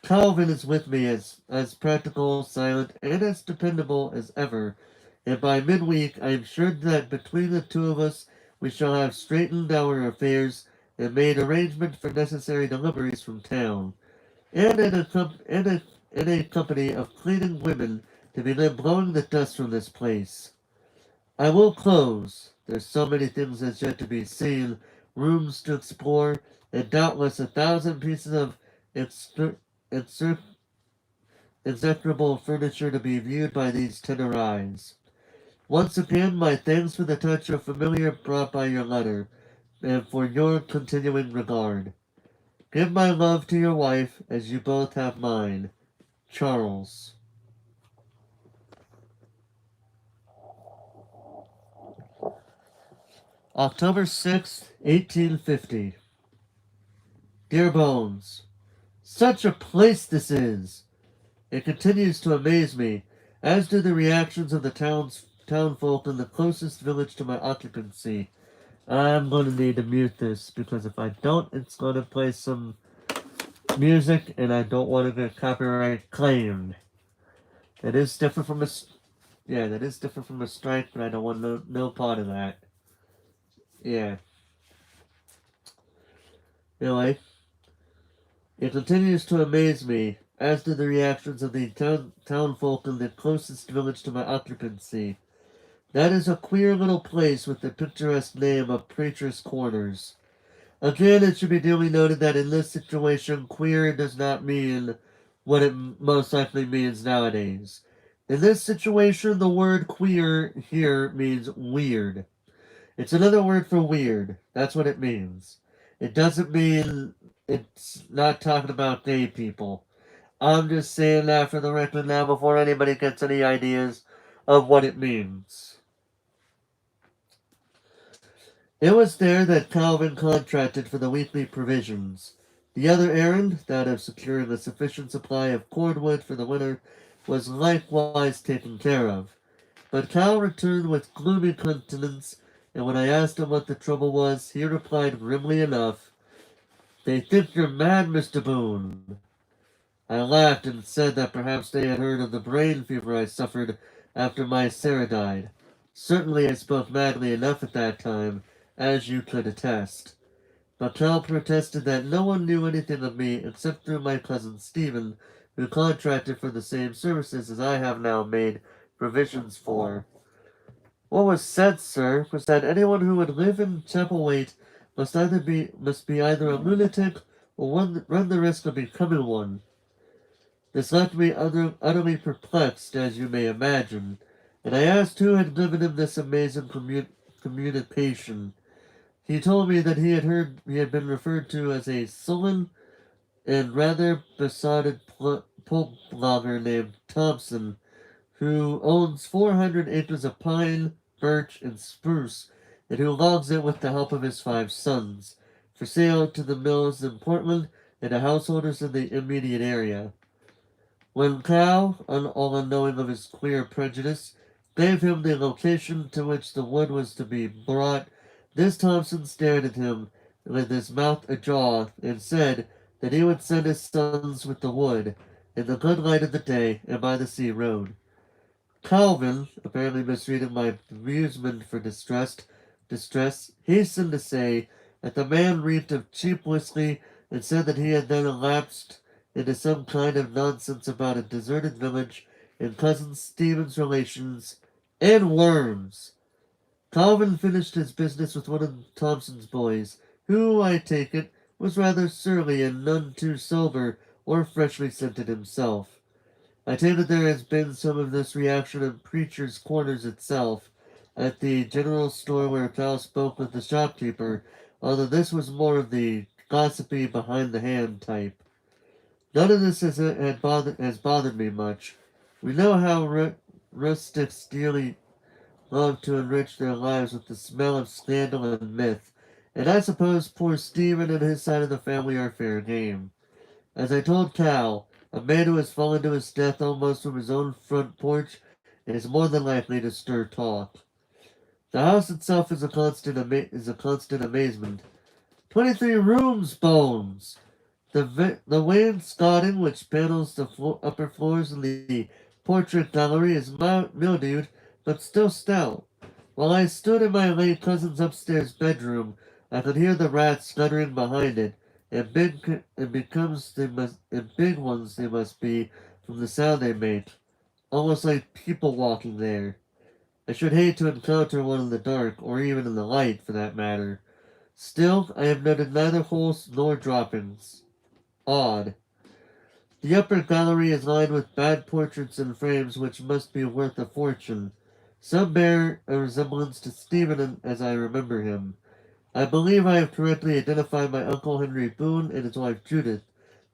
Calvin is with me as practical, silent, and as dependable as ever, and by midweek I am sure that between the two of us we shall have straightened our affairs and made arrangement for necessary deliveries from town, and in a company of cleaning women to begin blowing the dust from this place. I will close. There's so many things as yet to be seen, rooms to explore, and doubtless 1,000 pieces of exer- exer- execrable furniture to be viewed by these tender eyes. Once again, my thanks for the touch of familiar brought by your letter, and for your continuing regard. Give my love to your wife, as you both have mine. Charles. October 6th, 1850. Dear Bones, such a place this is! It continues to amaze me, as do the reactions of the townfolk in the closest village to my occupancy. I'm going to need to mute this because if I don't, it's going to play some music, and I don't want to get copyright claimed. That is different from that is different from a strike, but I don't want no part of that. Yeah. Anyway, it continues to amaze me, as do the reactions of the townfolk in the closest village to my occupancy. That is a queer little place with the picturesque name of Preacher's Corners. Again, it should be duly noted that in this situation, queer does not mean what it most likely means nowadays. In this situation, the word queer here means weird. It's another word for weird. That's what it means. It doesn't mean it's not talking about gay people. I'm just saying that for the record now before anybody gets any ideas of what it means. It was there that Calvin contracted for the weekly provisions. The other errand, that of securing a sufficient supply of cordwood for the winter, was likewise taken care of. But Cal returned with gloomy countenance, and when I asked him what the trouble was, he replied grimly enough, "They think you're mad, Mr. Boone." I laughed and said that perhaps they had heard of the brain fever I suffered after my Sarah died. Certainly I spoke madly enough at that time, as you could attest. But Cal protested that no one knew anything of me except through my cousin Stephen, who contracted for the same services as I have now made provisions for. What was said, sir, was that anyone who would live in Chapelwaite must be either a lunatic or run the risk of becoming one. This left me utterly perplexed, as you may imagine, and I asked who had given him this amazing communication. He told me that he had been referred to as a sullen and rather besotted pulp blogger named Thompson, who owns 400 acres of pine, birch, and spruce, and who logs it with the help of his 5 sons, for sale to the mills in Portland and to householders in the immediate area. When Cal, all unknowing of his queer prejudice, gave him the location to which the wood was to be brought, this Thompson stared at him with his mouth ajar and said that he would send his sons with the wood in the good light of the day and by the sea road. Calvin, apparently misreading my amusement for distress, hastened to say that the man reeked of cheap whiskey and said that he had then lapsed into some kind of nonsense about a deserted village and cousin Stephen's relations and worms. Calvin finished his business with one of Thompson's boys, who, I take it, was rather surly and none too sober or freshly scented himself. I take it there has been some of this reaction in Preacher's Corners itself, at the general store where Cal spoke with the shopkeeper, although this was more of the gossipy behind the hand type. None of this has bothered me much. We know how rustics dearly love to enrich their lives with the smell of scandal and myth, and I suppose poor Stephen and his side of the family are fair game. As I told Cal, a man who has fallen to his death almost from his own front porch is more than likely to stir talk. The house itself is a constant amazement. 23 rooms, Bones! The wainscoting which panels the upper floors in the portrait gallery is mildewed, but still stout. While I stood in my late cousin's upstairs bedroom, I could hear the rats scuttering behind it, and big ones they must be from the sound they make, almost like people walking there. I should hate to encounter one in the dark, or even in the light, for that matter. Still, I have noted neither holes nor droppings. Odd. The upper gallery is lined with bad portraits in frames which must be worth a fortune. Some bear a resemblance to Stephen as I remember him. I believe I have correctly identified my Uncle Henry Boone and his wife Judith.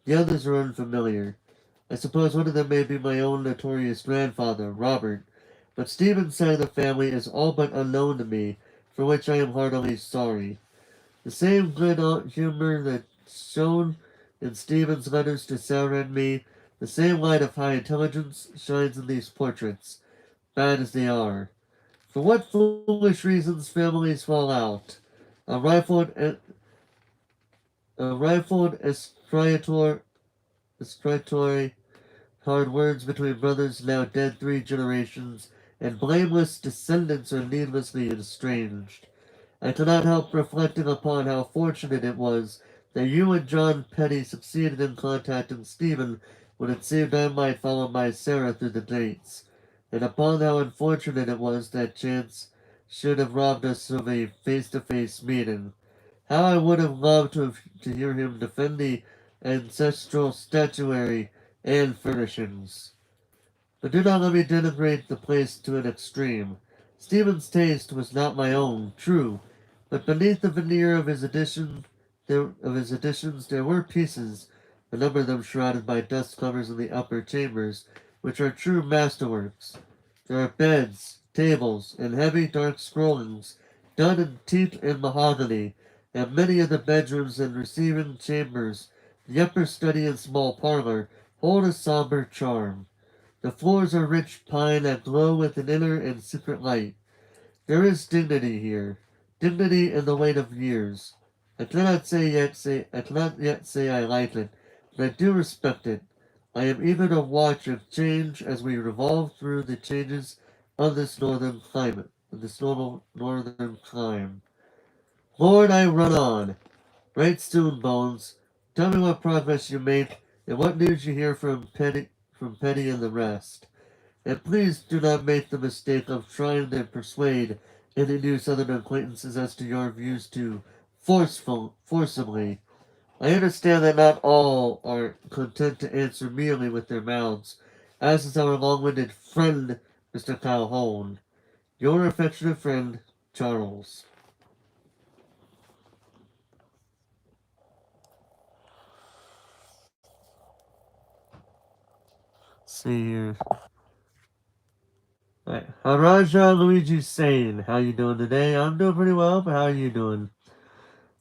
The others are unfamiliar. I suppose one of them may be my own notorious grandfather, Robert, but Stephen's side of the family is all but unknown to me, for which I am heartily sorry. The same good humor that shone in Stephen's letters to Sarah and me, the same light of high intelligence shines in these portraits, bad as they are. For what foolish reasons families fall out. A rifled, a rifled estratory, hard words between brothers now dead 3 generations, and blameless descendants are needlessly estranged. I cannot help reflecting upon how fortunate it was that you and John Petty succeeded in contacting Stephen when it seemed I might follow my Sarah through the gates, and upon how unfortunate it was that chance should have robbed us of a face-to-face meeting. How I would have loved to hear him defend the ancestral statuary and furnishings. But do not let me denigrate the place to an extreme. Stephen's taste was not my own, true, but beneath the veneer of his editions there were pieces, a number of them shrouded by dust covers in the upper chambers, which are true masterworks. There are beds, tables, and heavy dark scrollings, done in teak and mahogany, and many of the bedrooms and receiving chambers, the upper study and small parlor, hold a somber charm. The floors are rich pine that glow with an inner and secret light. There is dignity here, dignity in the weight of years. I cannot yet say I like it, but I do respect it. I am eager to watch it change as we revolve through the changes of this northern climate, of this northern clime. Lord, I run on. Right soon, Bones. Tell me what progress you make, and what news you hear from Petty and the rest. And please do not make the mistake of trying to persuade any new Southern acquaintances as to your views too forcibly. I understand that not all are content to answer merely with their mouths, as is our long-winded friend, Mr. Calhoun. Your affectionate friend, Charles. See here. Alright. Haraja Luigi Sane, how you doing today? I'm doing pretty well, but how are you doing?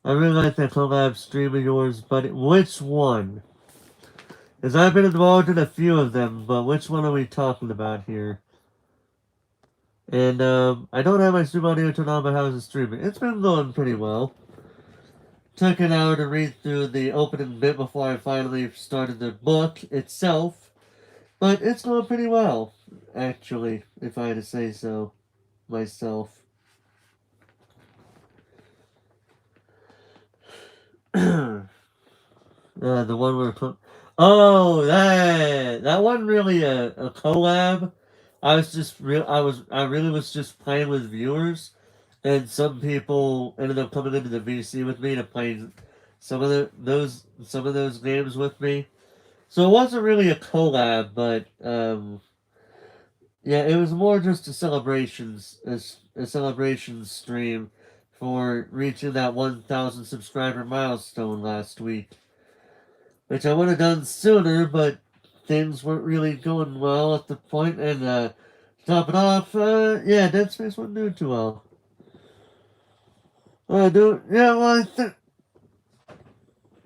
I really like that collab stream of yours, but which one? Because I've been involved in a few of them, but which one are we talking about here? And I don't have my stream audio turned on, but how's the streaming? It's been going pretty well. Took an hour to read through the opening bit before I finally started the book itself, but it's going pretty well, actually, if I had to say so myself. The one where oh, that wasn't really a collab. I really was just playing with viewers, and some people ended up coming into the VC with me to play some of those games with me. So it wasn't really a collab, but yeah, it was more just a celebration stream for reaching that 1,000 subscriber milestone last week, which I would have done sooner, but things weren't really going well at the point. And top it off, yeah, Dead Space wasn't doing too well. Yeah, well,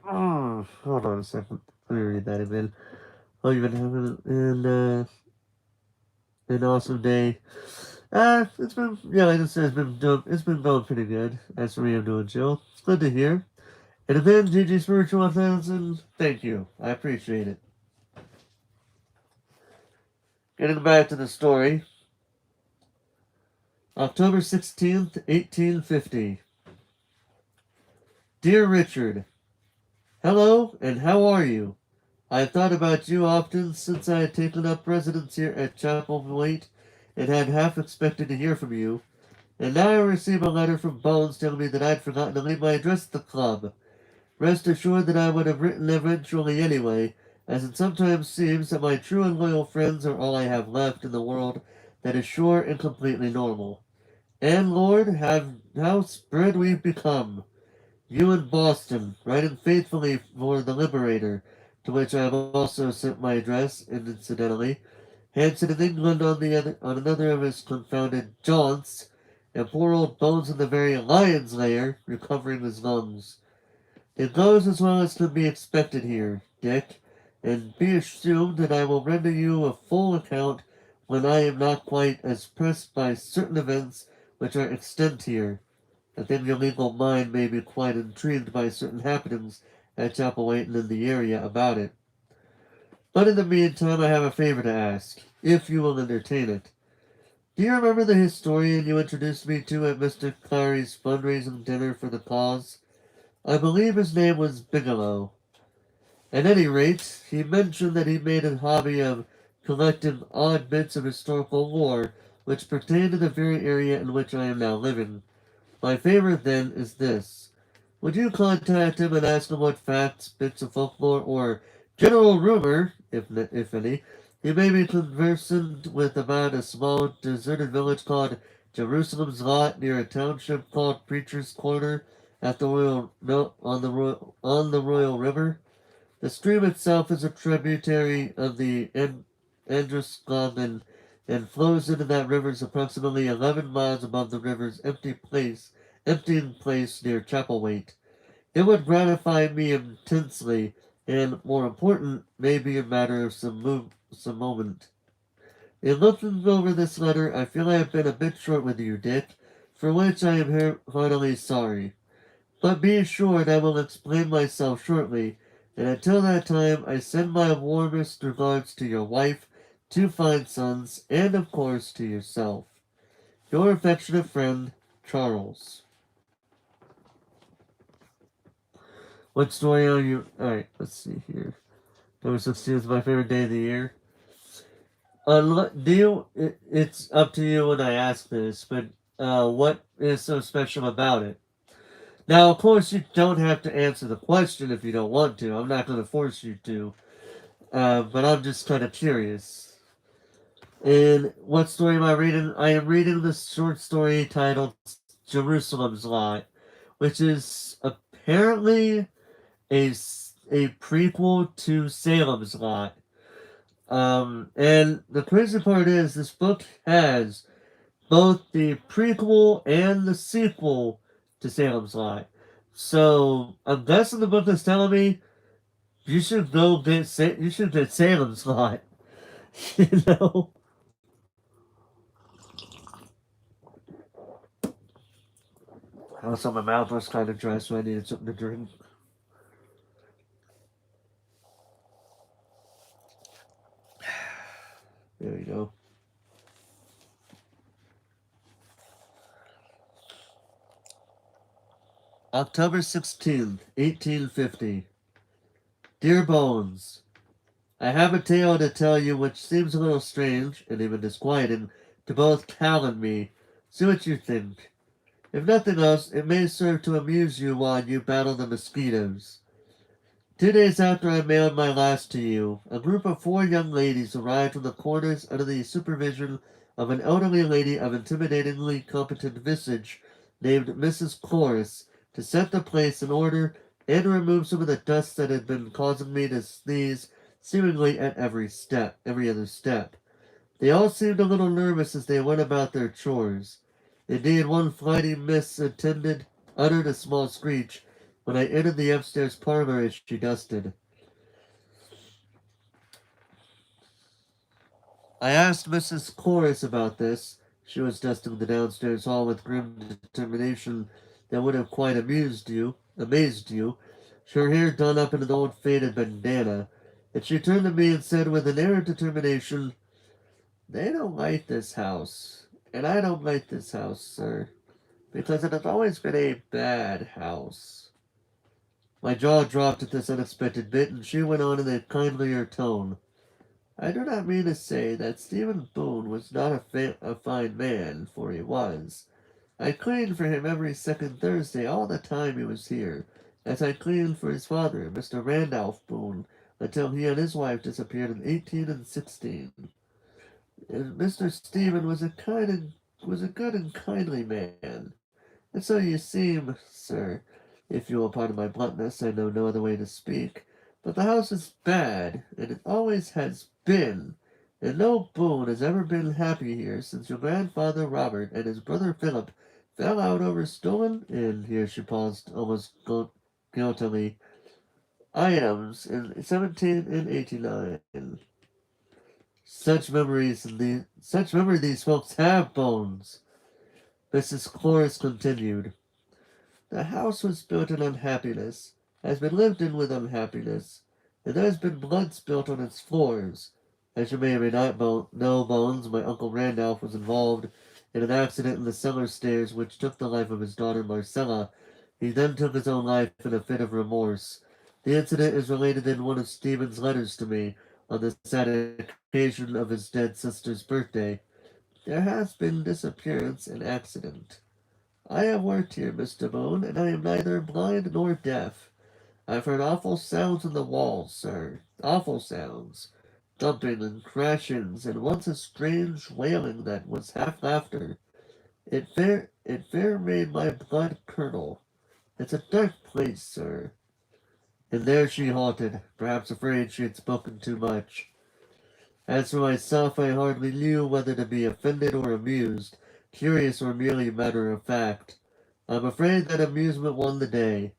oh, hold on a second. Let me read that again. Oh, you've been having an awesome day. It's been, yeah, like I said, it's been going pretty good. As for me, I'm doing chill. It's good to hear. And again, GG Spiritual 1000, thank you. I appreciate it. Getting back to the story. October 16th, 1850. Dear Richard, hello, and how are you? I have thought about you often since I had taken up residence here at Chapel Waite, and had half expected to hear from you. And now I receive a letter from Bones telling me that I'd forgotten to leave my address at the club. Rest assured that I would have written eventually anyway, as it sometimes seems that my true and loyal friends are all I have left in the world that is sure and completely normal. And Lord, how spread we've become. You in Boston, writing faithfully for the Liberator, to which I have also sent my address, and incidentally, Hanson in England on another of his confounded jaunts, and poor old Bones in the very lion's lair, recovering his lungs. It goes as well as can be expected here, Dick, and be assured that I will render you a full account when I am not quite as pressed by certain events which are extant here. I think your legal mind may be quite intrigued by certain happenings at Chapel and in the area about it. But in the meantime, I have a favor to ask, if you will entertain it. Do you remember the historian you introduced me to at Mr. Clary's fundraising dinner for the cause? I believe his name was Bigelow. At any rate, he mentioned that he made a hobby of collecting odd bits of historical lore which pertain to the very area in which I am now living. My favorite, then, is this. Would you contact him and ask him what facts, bits of folklore, or general rumor, if any, he may be conversant with about a small deserted village called Jerusalem's Lot near a township called Preacher's Corner at the Royal no, on the Royal River? The stream itself is a tributary of the Androscoggin and flows into that river approximately 11 miles above the river's emptying place near Chapelwaite. It would gratify me intensely, and more important, may be a matter of some moment. In looking over this letter, I feel I have been a bit short with you, Dick, for which I am heartily sorry. But be assured I will explain myself shortly, and until that time I send my warmest regards to your wife, two fine sons, and of course to yourself. Your affectionate friend, Charles. What story are you? Alright, let's see here. Number 16 is my favorite day of the year. It's up to you when I ask this, but what is so special about it? Now, of course, you don't have to answer the question if you don't want to. I'm not going to force you to. But I'm just kind of curious. And what story am I reading? I am reading this short story titled Jerusalem's Lot, which is apparently a prequel to Salem's Lot. And the crazy part is this book has both the prequel and the sequel to Salem's Lot. So I'm guessing the book is telling me you should get Salem's Lot. You know? Also, my mouth was kind of dry, so I needed something to drink. There we go. October 16th, 1850. Dear Bones, I have a tale to tell you which seems a little strange and even disquieting to both Cal and me. See what you think. If nothing else, it may serve to amuse you while you battle the mosquitoes. 2 days after I mailed my last to you, a group of 4 young ladies arrived from the corners under the supervision of an elderly lady of intimidatingly competent visage named Mrs. Chloris to set the place in order and to remove some of the dust that had been causing me to sneeze seemingly at every other step. They all seemed a little nervous as they went about their chores. Indeed, one flighty miss attendant uttered a small screech when I entered the upstairs parlor as she dusted. I asked Mrs. Chorus about this. She was dusting the downstairs hall with grim determination that would have quite amazed you, her hair done up in an old faded bandana, and she turned to me and said with an air of determination, "They don't like this house, and I don't like this house, sir, because it has always been a bad house." My jaw dropped at this unexpected bit, and she went on in a kindlier tone. I do not mean to say that Stephen Boone was not a fine man, for he was. I cleaned for him every second Thursday all the time he was here, as I cleaned for his father, Mr. Randolph Boone, until he and his wife disappeared in 1816. And Mr. Stephen was a good and kindly man. And so you seem, sir, if you will pardon my bluntness, I know no other way to speak, but the house is bad, and it always has been, and no Boone has ever been happy here since your grandfather Robert and his brother Philip fell out over stolen, and here she paused almost guiltily, items in 1789. Such memory these folks have, Bones. Mrs. Cloris continued. The house was built in unhappiness, has been lived in with unhappiness, and there has been blood spilt on its floors. As you may or may not know, Bones, my Uncle Randolph was involved in an accident in the cellar stairs which took the life of his daughter Marcella. He then took his own life in a fit of remorse. The incident is related in one of Stephen's letters to me on the sad occasion of his dead sister's birthday. There has been disappearance and accident. I have worked here, Mr. Boone, and I am neither blind nor deaf. I've heard awful sounds in the walls, sir. Awful sounds. Thumping and crashings, and once a strange wailing that was half laughter. It fair made my blood curdle. It's a dark place, sir. And there she halted, perhaps afraid she had spoken too much. As for myself, I hardly knew whether to be offended or amused, curious or merely matter of fact. I'm afraid that amusement won the day.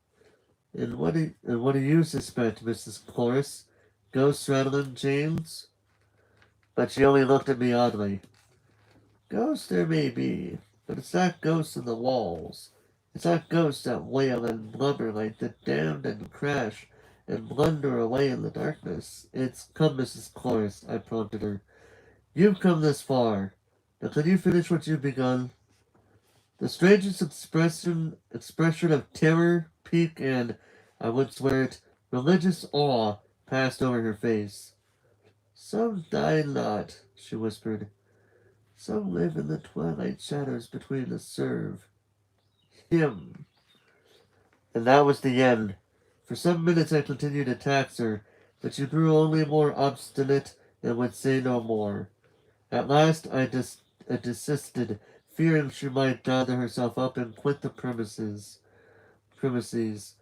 And what do you suspect, Mrs. Cloris? Ghosts rattling chains? But she only looked at me oddly. Ghosts there may be, but it's not ghosts in the walls. It's not ghosts that wail and blubber like the damned and crash and blunder away in the darkness. It's come, Mrs. Cloris, I prompted her. You've come this far. Now can you finish what you've begun? The strangest expression of terror, pique, and, I would swear it, religious awe passed over her face. Some die not, she whispered. Some live in the twilight shadows between the serve. Him. And that was the end. For some minutes I continued to tax her, but she grew only more obstinate and would say no more. At last I desisted, fearing she might gather herself up and quit the premises. Premises.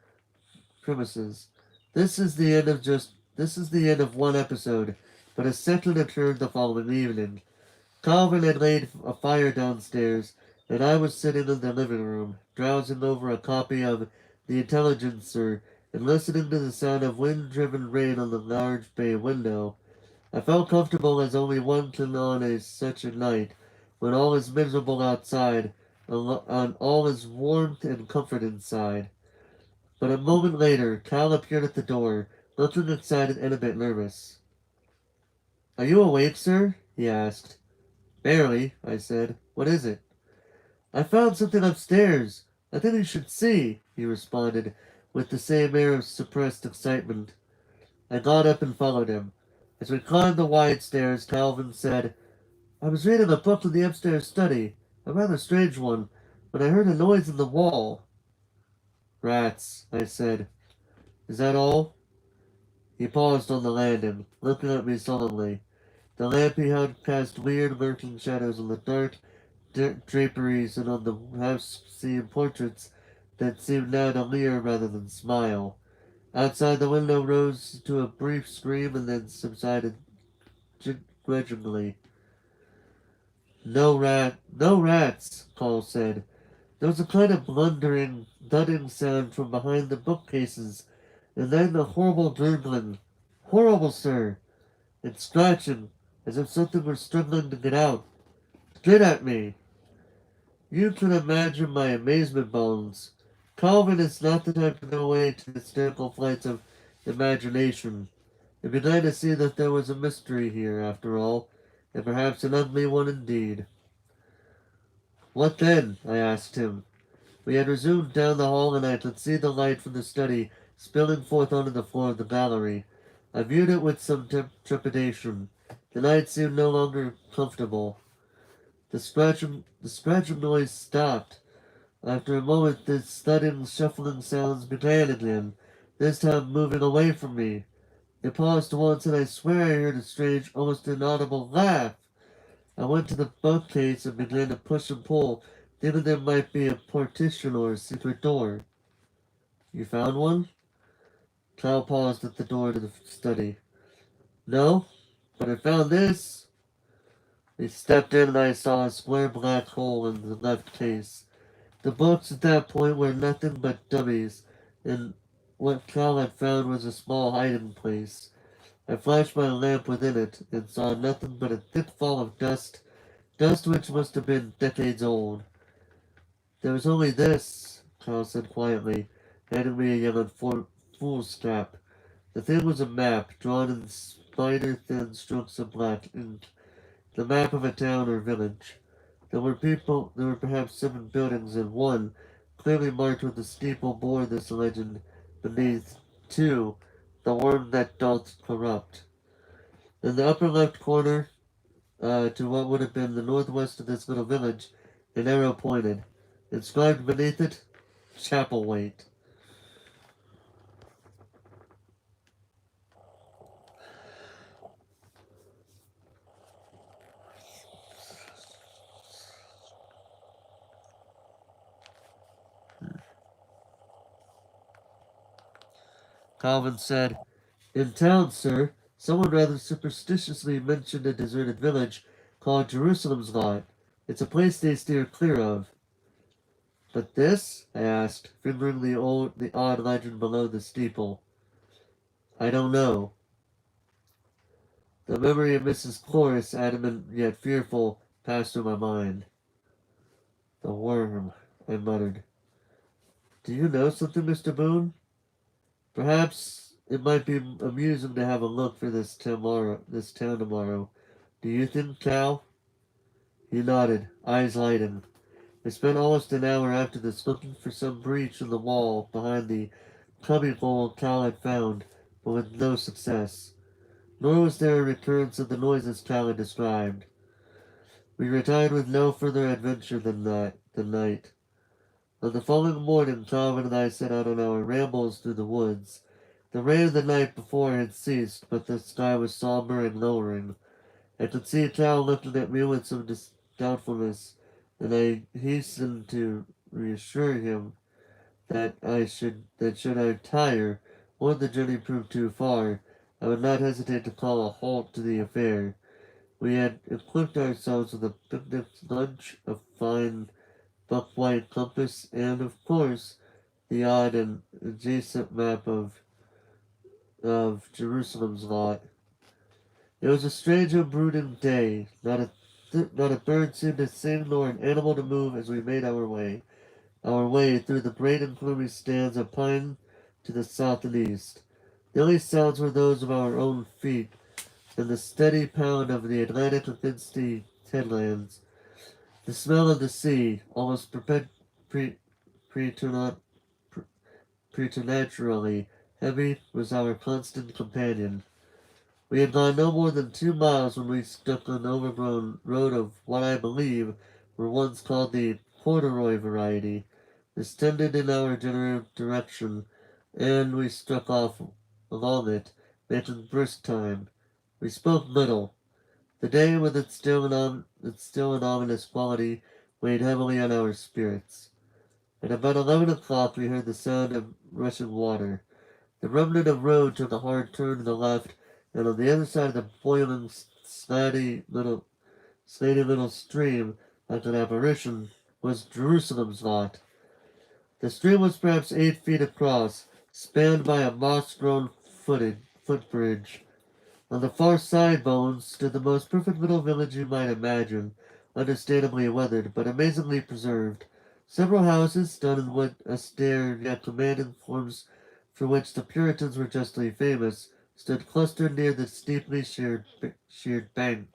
This is the end of one episode, but a second occurred the following evening. Calvin had laid a fire downstairs, and I was sitting in the living room, drowsing over a copy of The Intelligencer and listening to the sound of wind-driven rain on the large bay window. I felt comfortable as only one can on such a night, when all is miserable outside, and all is warmth and comfort inside. But a moment later, Cal appeared at the door, looking excited and a bit nervous. Are you awake, sir? He asked. Barely, I said. What is it? I found something upstairs. I think you should see, he responded, with the same air of suppressed excitement. I got up and followed him. As we climbed the wide stairs, Calvin said, I was reading a book in the upstairs study, a rather strange one, when I heard a noise in the wall. Rats, I said. Is that all? He paused on the landing, looking at me sullenly. The lamp he held cast weird lurking shadows on the dark draperies and on the half-seen portraits that seemed now to leer rather than smile. Outside the window rose to a brief scream and then subsided grudgingly. No rats, Paul said. There was a kind of blundering, thudding sound from behind the bookcases, and then a horrible gurgling. Horrible, sir, and scratching, as if something were struggling to get out. Get at me! You can imagine my amazement, Bones. Calvin is not the type to go away to hysterical flights of imagination. I began to see that there was a mystery here, after all, and perhaps an ugly one indeed. What then? I asked him. We had resumed down the hall, and I could see the light from the study spilling forth onto the floor of the gallery. I viewed it with some trepidation. The night seemed no longer comfortable. The scratching noise stopped. After a moment, the thudding, shuffling sounds began again, this time moving away from me. It paused once, and I swear I heard a strange, almost inaudible laugh. I went to the bookcase and began to push and pull, thinking there might be a partition or a secret door. You found one? Cal paused at the door to the study. No, but I found this. He stepped in and I saw a square black hole in the left case. The books at that point were nothing but dummies, and what Cal had found was a small hiding place. I flashed my lamp within it and saw nothing but a thick fall of dust which must have been decades old. There was only this, Cal said quietly, handing me a yellow foolscap. The thing was a map, drawn in spider-thin strokes of black ink, the map of a town or village. There were perhaps 7 buildings, and one, clearly marked with a steeple, bore this legend beneath, 2, the worm that doth corrupt. In the upper left corner, to what would have been the northwest of this little village, an arrow pointed. Inscribed beneath it, Chapelwaite. Calvin said, "In town, sir, someone rather superstitiously mentioned a deserted village called Jerusalem's Lot. It's a place they steer clear of." "But this?" I asked, fingering the odd legend below the steeple. "I don't know." The memory of Mrs. Cloris, adamant yet fearful, passed through my mind. "The worm," I muttered. "Do you know something, Mr. Boone? Perhaps it might be amusing to have a look for this town tomorrow. Do you think, Cal?" He nodded, eyes lighting. I spent almost an hour after this looking for some breach in the wall behind the cubbyhole Cal had found, but with no success. Nor was there a recurrence of the noises Cal had described. We retired with no further adventure than the night. On the following morning, Calvin and I set out on our rambles through the woods. The rain of the night before had ceased, but the sky was somber and lowering. I could see Cal looking at me with some doubtfulness, and I hastened to reassure him that should I tire, or the journey prove too far, I would not hesitate to call a halt to the affair. We had equipped ourselves with a picnic lunch, a fine buck-white compass, and, of course, the odd and adjacent map of Jerusalem's Lot. It was a strange and brooding day. Not a bird seemed to sing nor an animal to move as we made our way through the great and gloomy stands of pine to the south and east. The only sounds were those of our own feet and the steady pound of the Atlantic against the headlands. The smell of the sea, almost preternaturally heavy, was our constant companion. We had gone no more than 2 miles when we struck an overgrown road of what I believe were once called the corduroy variety. This tended in our general direction, and we struck off along it, making brisk time. We spoke little. The day, with its still and ominous quality, weighed heavily on our spirits. At about 11 o'clock we heard the sound of rushing water. The remnant of road took a hard turn to the left, and on the other side of the boiling, slaty little stream, like an apparition, was Jerusalem's Lot. The stream was perhaps 8 feet across, spanned by a moss-grown footbridge. On the far side, Bones, stood the most perfect little village you might imagine, understandably weathered, but amazingly preserved. Several houses, done in what austere yet commanding forms for which the Puritans were justly famous, stood clustered near the steeply sheared bank.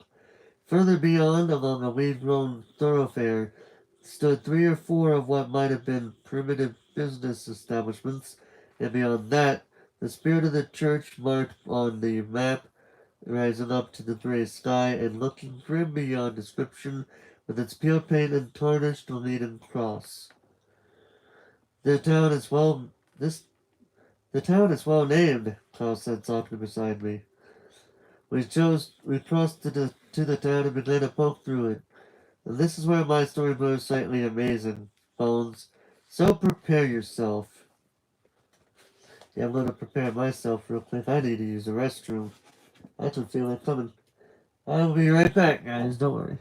Further beyond, along a weed-grown thoroughfare, stood 3 or 4 of what might have been primitive business establishments, and beyond that, the spirit of the church marked on the map rising up to the gray sky and looking grim beyond description with its pure paint and tarnished leaden cross. The town is well this the town is well named, Klaus said softly beside me. We crossed to the town and began to poke through it. And this is where my story grows slightly amazing, Bones. So prepare yourself. Yeah, I'm gonna prepare myself real quick. I need to use the restroom. I can feel it coming. I'll be right back, guys. Don't worry.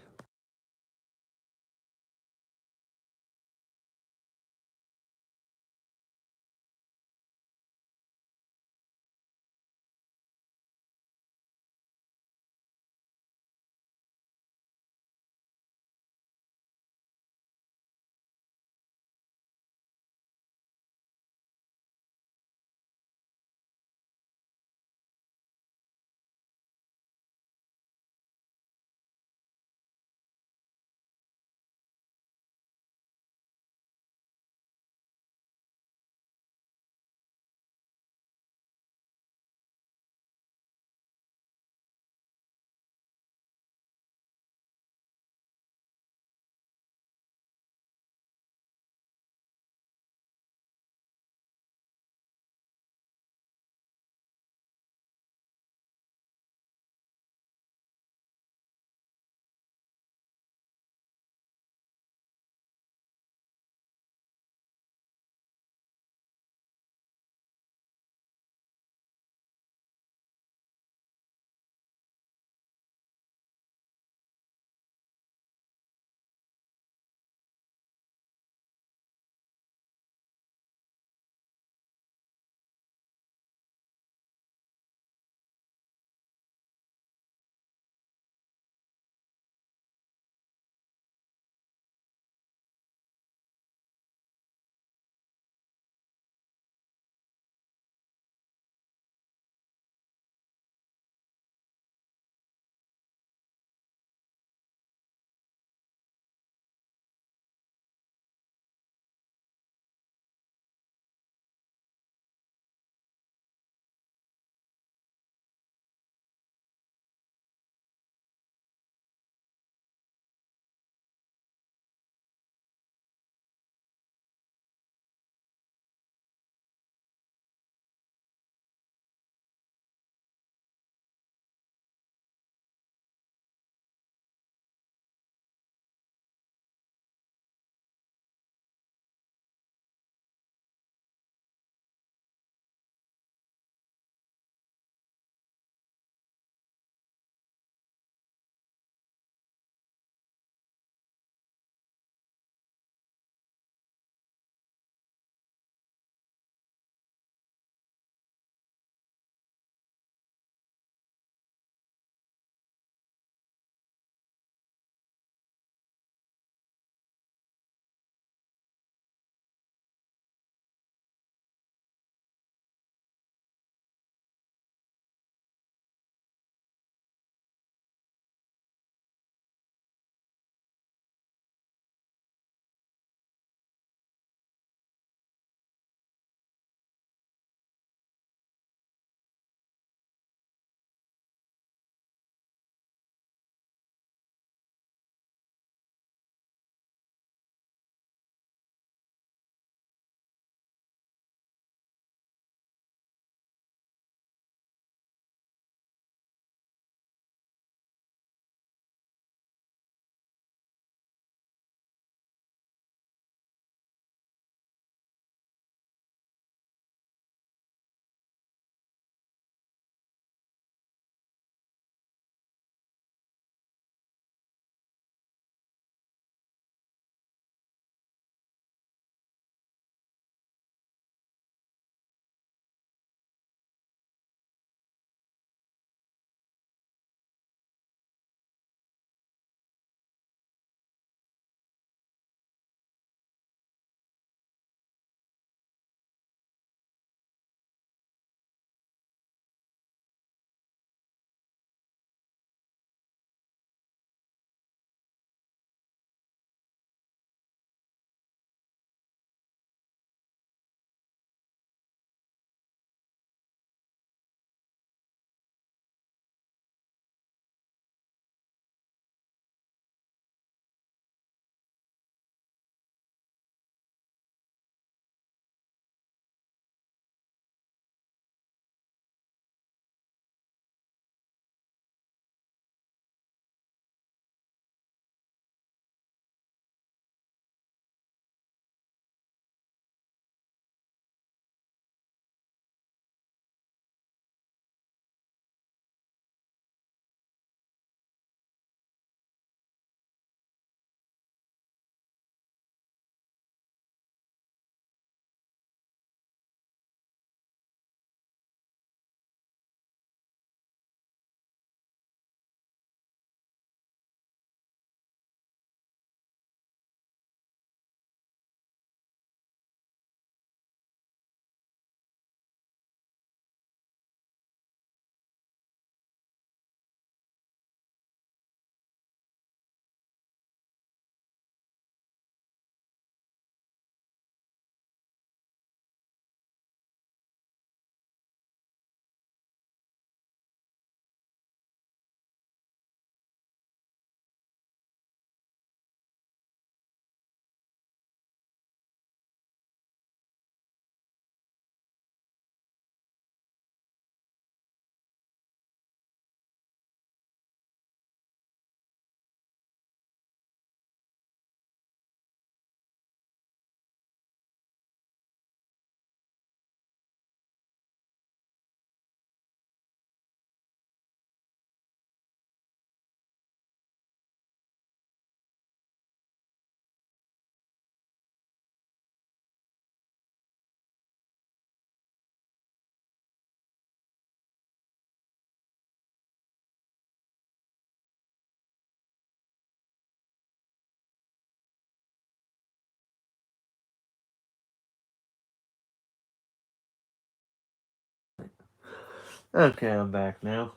Okay, I'm back now.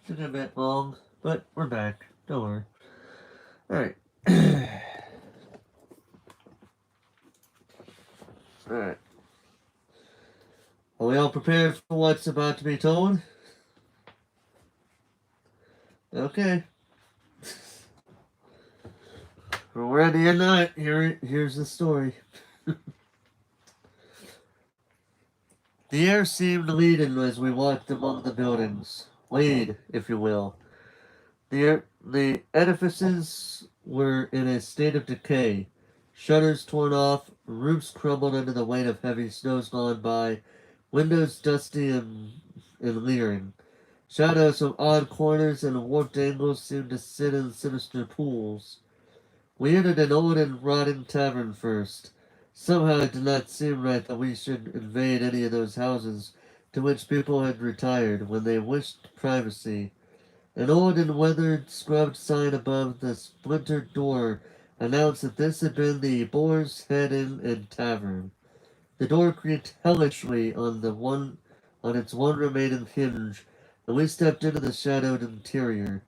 Took a bit long, but we're back. Don't worry. Alright. Alright. Are we all prepared for what's about to be told? Okay. We're ready or not, here's the story. The air seemed leaden as we walked among the buildings. Laid, if you will. The edifices were in a state of decay. Shutters torn off, roofs crumbled under the weight of heavy snows gone by, windows dusty and leering. Shadows from odd corners and warped angles seemed to sit in sinister pools. We entered an old and rotting tavern first. Somehow it did not seem right that we should invade any of those houses to which people had retired when they wished privacy. An old and weathered scrubbed sign above the splintered door announced that this had been the Boar's Head Inn and Tavern. The door creaked hellishly on its one remaining hinge, and we stepped into the shadowed interior.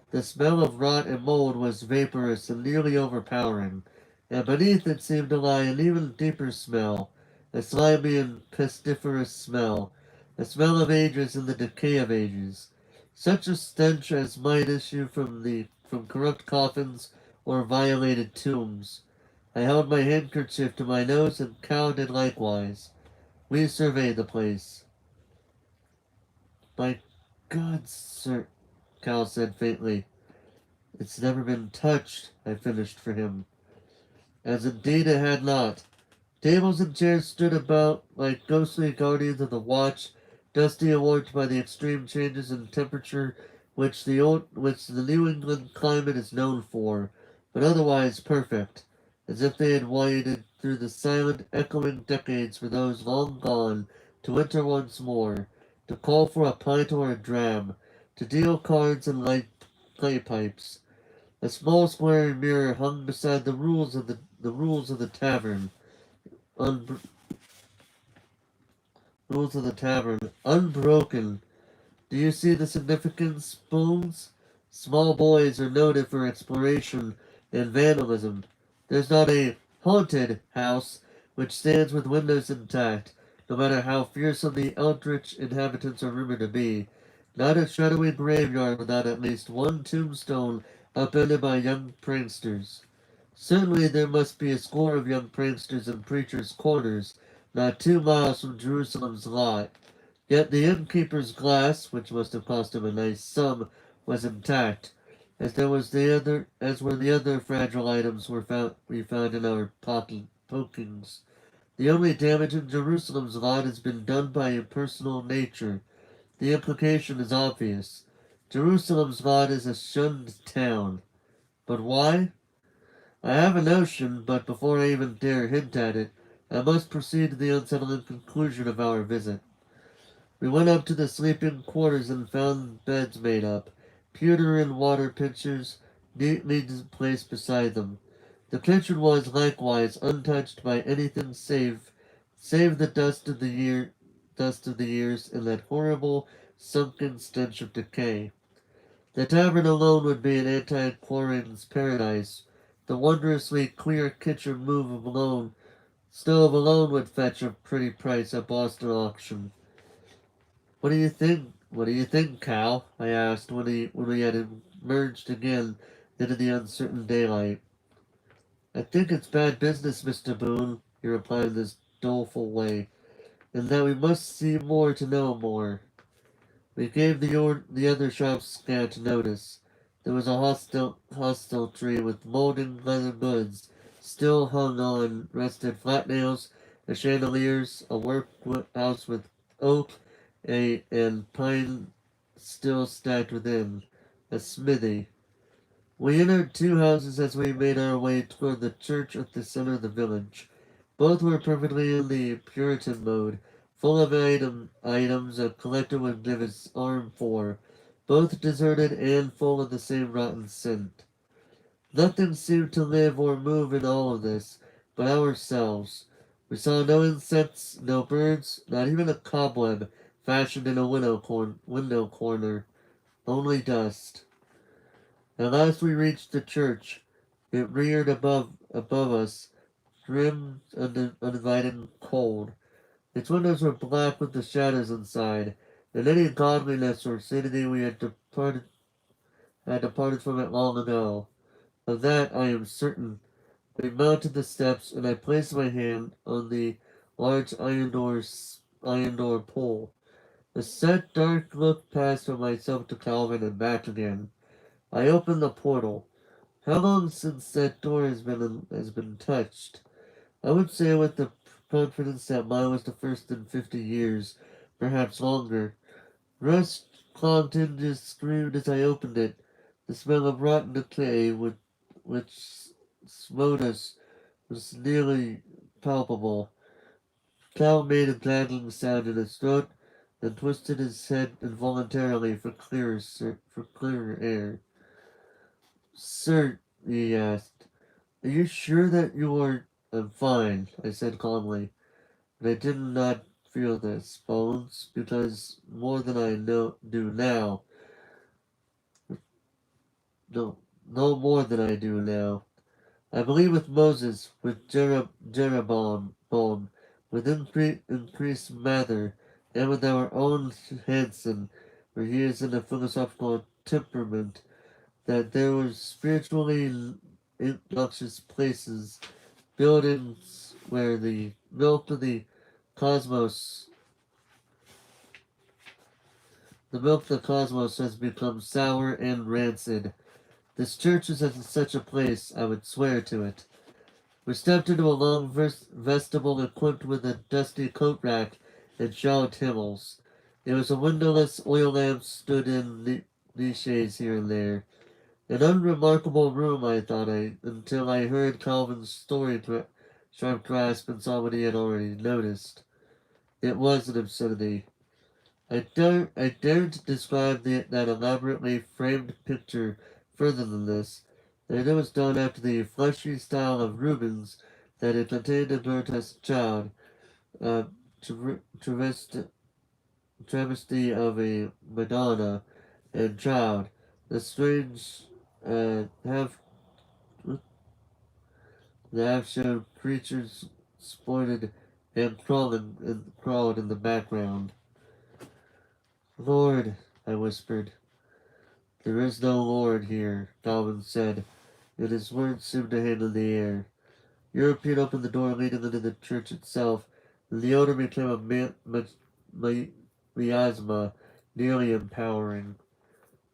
The smell of rot and mold was vaporous and nearly overpowering, and beneath it seemed to lie an even deeper smell, a slimy and pestiferous smell, a smell of ages and the decay of ages, such a stench as might issue from corrupt coffins or violated tombs. I held my handkerchief to my nose and Cal did likewise. We surveyed the place. "My God, sir," Cal said faintly. "It's never been touched," I finished for him. As indeed it had not. Tables and chairs stood about like ghostly guardians of the watch, dusty and warped by the extreme changes in temperature which the New England climate is known for, but otherwise perfect, as if they had waited through the silent, echoing decades for those long gone to enter once more, to call for a pint or a dram, to deal cards and light clay pipes. A small square mirror hung beside the rules of the tavern, un- rules of the tavern, unbroken. Do you see the significant spoons? Small boys are noted for exploration and vandalism. There's not a haunted house which stands with windows intact, no matter how fearsome the eldritch inhabitants are rumored to be. Not a shadowy graveyard without at least one tombstone upended by young pranksters. Certainly there must be a score of young pranksters in preachers' quarters, not 2 miles from Jerusalem's lot. Yet the innkeeper's glass, which must have cost him a nice sum, was intact, as were the other fragile items we found in our pokings. The only damage in Jerusalem's lot has been done by impersonal nature. The implication is obvious. Jerusalem's lot is a shunned town. But why? I have a notion, but before I even dare hint at it, I must proceed to the unsettling conclusion of our visit. We went up to the sleeping quarters and found beds made up, pewter and water pitchers neatly placed beside them. The kitchen was likewise untouched by anything save the dust of the years and that horrible sunken stench of decay. The tavern alone would be an antiquarian's paradise. The wondrously clear kitchen stove alone would fetch a pretty price at Boston auction. "What do you think? What do you think, Cal?" I asked when we had emerged again into the uncertain daylight. "I think it's bad business, Mr. Boone," he replied in this doleful way, "and that we must see more to know more." We gave the other shops scant notice. There was a hostelry with molding leather goods still hung on rusted flat nails, the chandeliers, a workhouse with oak and pine still stacked within, a smithy. We entered 2 houses as we made our way toward the church at the center of the village. Both were perfectly in the Puritan mode, full of items a collector would give his arm for, both deserted and full of the same rotten scent. Nothing seemed to live or move in all of this but ourselves. We saw no insects, no birds, not even a cobweb fashioned in a window corner, only dust. At last we reached the church. It reared above us, grim, uninviting, and cold. Its windows were black with the shadows inside, and any godliness or sanity we had departed from it long ago. Of that I am certain. We mounted the steps, and I placed my hand on the large iron door pull. A set dark look passed from myself to Calvin and back again. I opened the portal. How long since that door has been touched? I would say with the confidence that mine was the first in 50 years, perhaps longer. Rust clogged hinges screamed as I opened it. The smell of rotten decay which smote us was nearly palpable. Cal made a gagging sound in his throat, and twisted his head involuntarily for clearer air. "Sir," he asked, "are you sure that you are—" "I'm fine," I said calmly, "but I did not feel this, Bones, because more than I do now, no, no more than I do now. I believe with Moses, with Jeroboam, with increased Mather, and with our own Hanson, for he is in a philosophical temperament, that there were spiritually noxious places, buildings where the cosmos, the milk of the cosmos has become sour and rancid. This church is in such a place, I would swear to it. We stepped into a long vestibule equipped with a dusty coat rack and shallowed tables. It was a windowless, oil lamp stood in niches here and there. An unremarkable room, I thought, until I heard Calvin's sharp grasp and saw what he had already noticed. It was an obscenity. I daren't describe that elaborately framed picture further than this, that it was done after the fleshy style of Rubens, that it contained a grotesque child, a travesty of a Madonna and child, the strange half the half-shown creatures sported and crawled in the background. "Lord," I whispered. "There is no Lord here," Calvin said, and his words seemed to hang in the air. European opened the door leading into the church itself, and the odor became miasma, nearly empowering.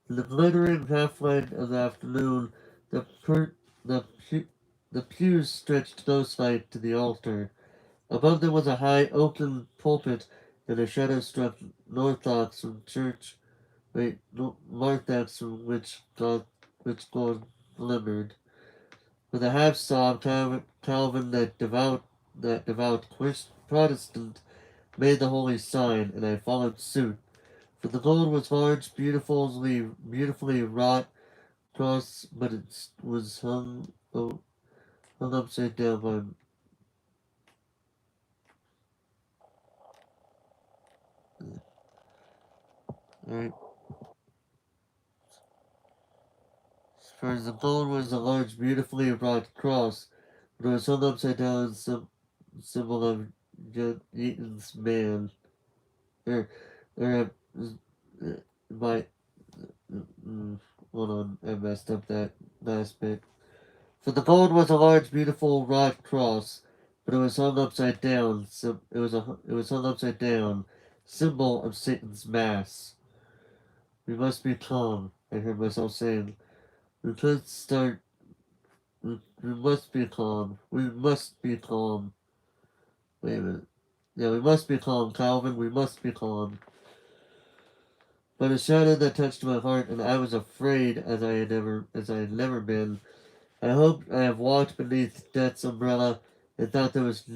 In the glittering half-light of the afternoon, the per- the pews stretched ghost-like to the altar. Above them was a high oaken pulpit, and a shadow-struck Northox from church. Narthex from which God glimmered. With a half sob, Calvin, that devout Protestant, made the holy sign, and I followed suit. For the gold was large, beautifully wrought cross, but it was hung upside down by. Alright. For the gold was a large, beautifully wrought cross, but it was hung upside down, symbol of Eaton's man. Or, or, my, hold on, I messed up that last bit. For the gold was a large, beautiful wrought cross, but it was hung upside down. So it was hung upside down, symbol of Satan's mass. "We must be calm," I heard myself saying. "We can't start. We must be calm. We must be calm." Wait a minute. Yeah, we must be calm, Calvin. We must be calm. But a shadow that touched my heart, and I was afraid as I had never been. I hoped I have walked beneath death's umbrella, and thought there was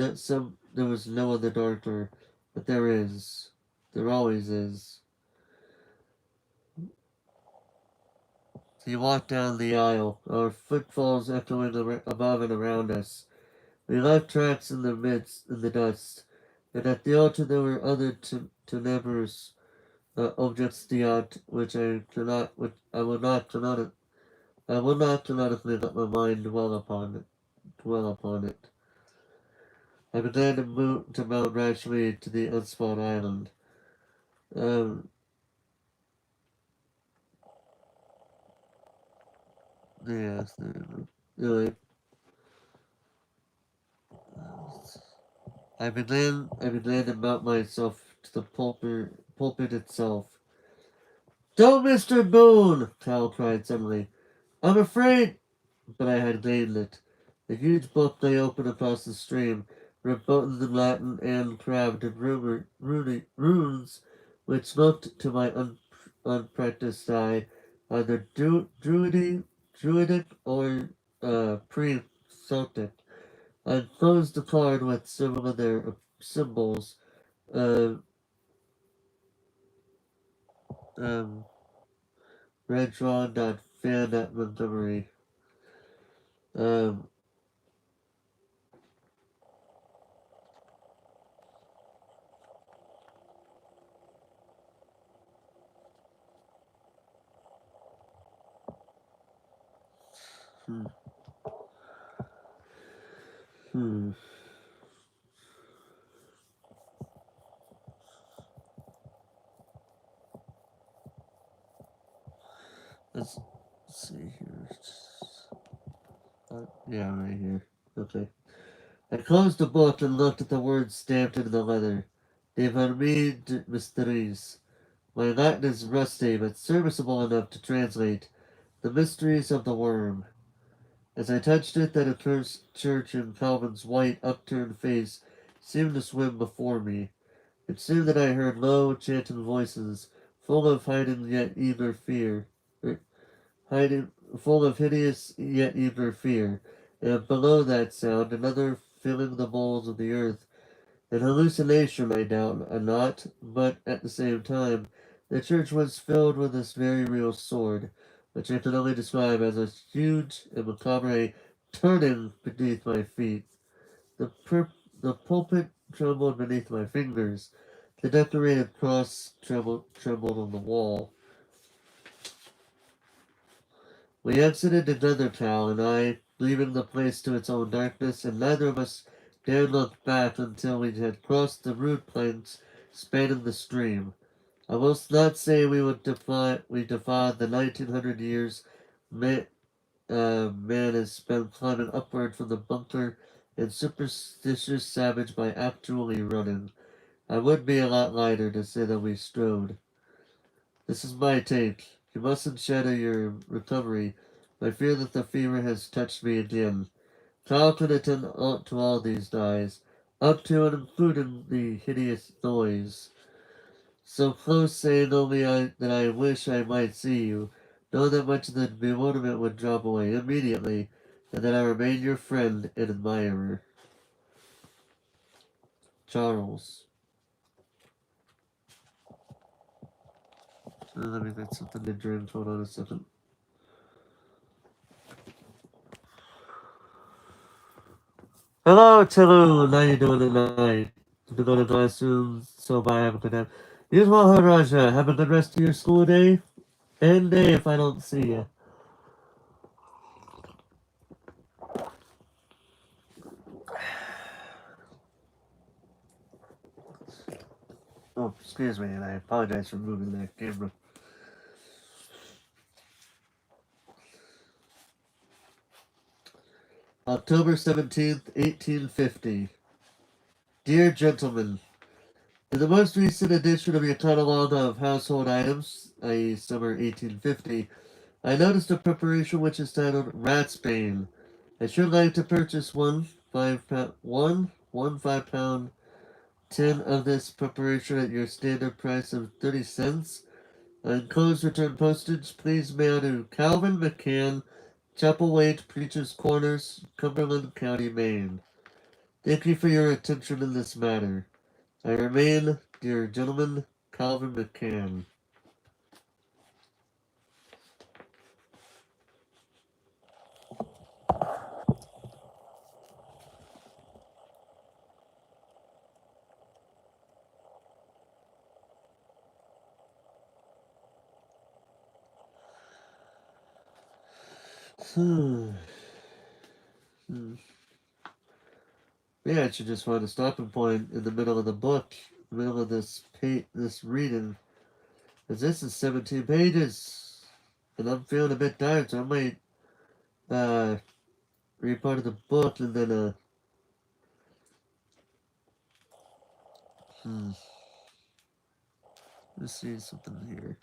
no other darker, but there is. There always is. He walked down the aisle, our footfalls echoing above and around us. We left tracks in the dust, and at the altar there were other tenebrous objects diat, which I will not canonically let my mind dwell upon it. I began to mount gradually to the unspot island. Um, yes, anyway, I began to mount myself to the pulpit itself. Don't, Mr. Boone! Cal cried suddenly. I'm afraid. But I had gained it. The huge book lay open across the stream, verboten in Latin and carved in runes which looked to my unpracticed eye either druidic or pre-Celtic. I closed the card with several of their symbols. Uh, um, Red drawn dot fan at Montgomery. Um, hmm, hmm. Let's see here. Yeah, right here. Okay. I closed the book and looked at the words stamped into the leather. De Vermi de Mysteries. My Latin is rusty, but serviceable enough to translate the mysteries of the worm. As I touched it, that accursed church in Calvin's white, upturned face seemed to swim before me. It seemed that I heard low, chanting voices, full of hiding yet eager fear, hiding, full of hideous yet eager fear, and below that sound another filling the bowls of the earth. An hallucination, I doubt not, but at the same time, the church was filled with this very real sword, which I can only describe as a huge and macabre turning beneath my feet. The, pur- the pulpit trembled beneath my fingers. The decorated cross trembled on the wall. We exited another town, and I, leaving the place to its own darkness, and neither of us dared look back until we had crossed the rude planks spanning the stream. I will not say we defied the 1900 years man has spent climbing upward from the bunker and superstitious savage by actually running. I would be a lot lighter to say that we strode. This is my take. You mustn't shadow your recovery. I fear that the fever has touched me again. Kyle could attend to all these dyes, up to and including the hideous noise. So close, saying only that I wish I might see you. Know that much of the bewilderment would drop away immediately, and that I remain your friend and admirer. Charles. Let me get something to drink. Hold on a second. Hello, Tilu. How you doing tonight? To go to class soon, so bye. Have a good night. You as well, Raja. Have a good rest of your school day and day if I don't see you. Oh, excuse me, and I apologize for moving that camera. October 17th, 1850. Dear Gentlemen, in the most recent edition of your catalog of household items, i.e., summer 1850, I noticed a preparation which is titled Ratsbane. I should like to purchase one 5 pound tin of this preparation at your standard price of 30 cents. Enclosed return postage, please mail to Calvin McCann, Chapelwaite, Preacher's Corners, Cumberland County, Maine. Thank you for your attention in this matter. I remain, dear gentleman, Calvin McCann. Yeah, I should just find a stopping point in the middle of the book, middle of this reading. Because this is 17 pages. And I'm feeling a bit tired, so I might read part of the book and then let's see something here.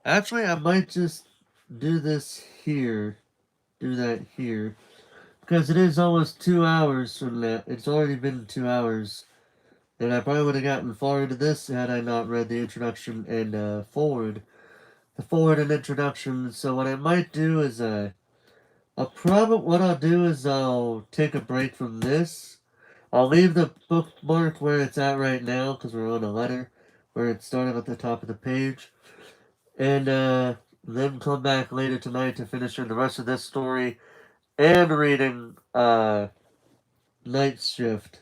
Actually, I might just do this here. Do that here. Because it is almost 2 hours from that. It's already been 2 hours. And I probably would have gotten far into this had I not read the introduction and forward. The forward and introduction. So what I might do is what I'll do is I'll take a break from this. I'll leave the bookmark where it's at right now because we're on a letter where it started at the top of the page. And then come back later tonight to finish the rest of this story and reading Night Shift.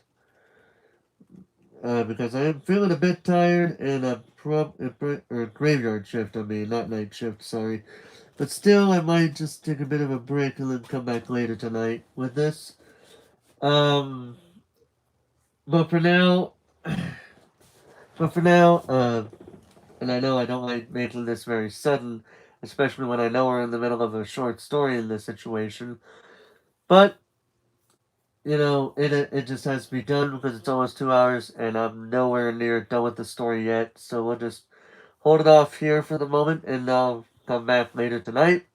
Because I am feeling a bit tired and or Graveyard Shift, I mean, not Night Shift, sorry. But still, I might just take a bit of a break and then come back later tonight with this. But for now, and I know I don't like making this very sudden, especially when I know we're in the middle of a short story in this situation. But it just has to be done because it's almost 2 hours and I'm nowhere near done with the story yet. So we'll just hold it off here for the moment and I'll come back later tonight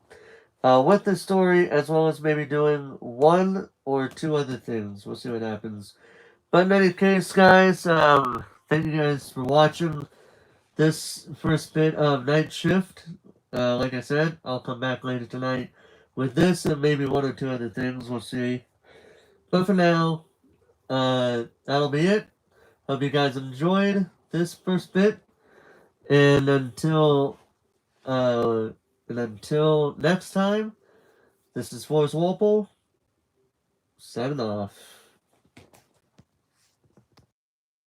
with the story as well as maybe doing 1 or 2 other things. We'll see what happens. But in any case, guys, thank you guys for watching this first bit of Night Shift. Like I said, I'll come back later tonight with this and maybe 1 or 2 other things. We'll see. But for now, that'll be it. Hope you guys enjoyed this first bit. And until next time, this is Forrest Walpole, signing off.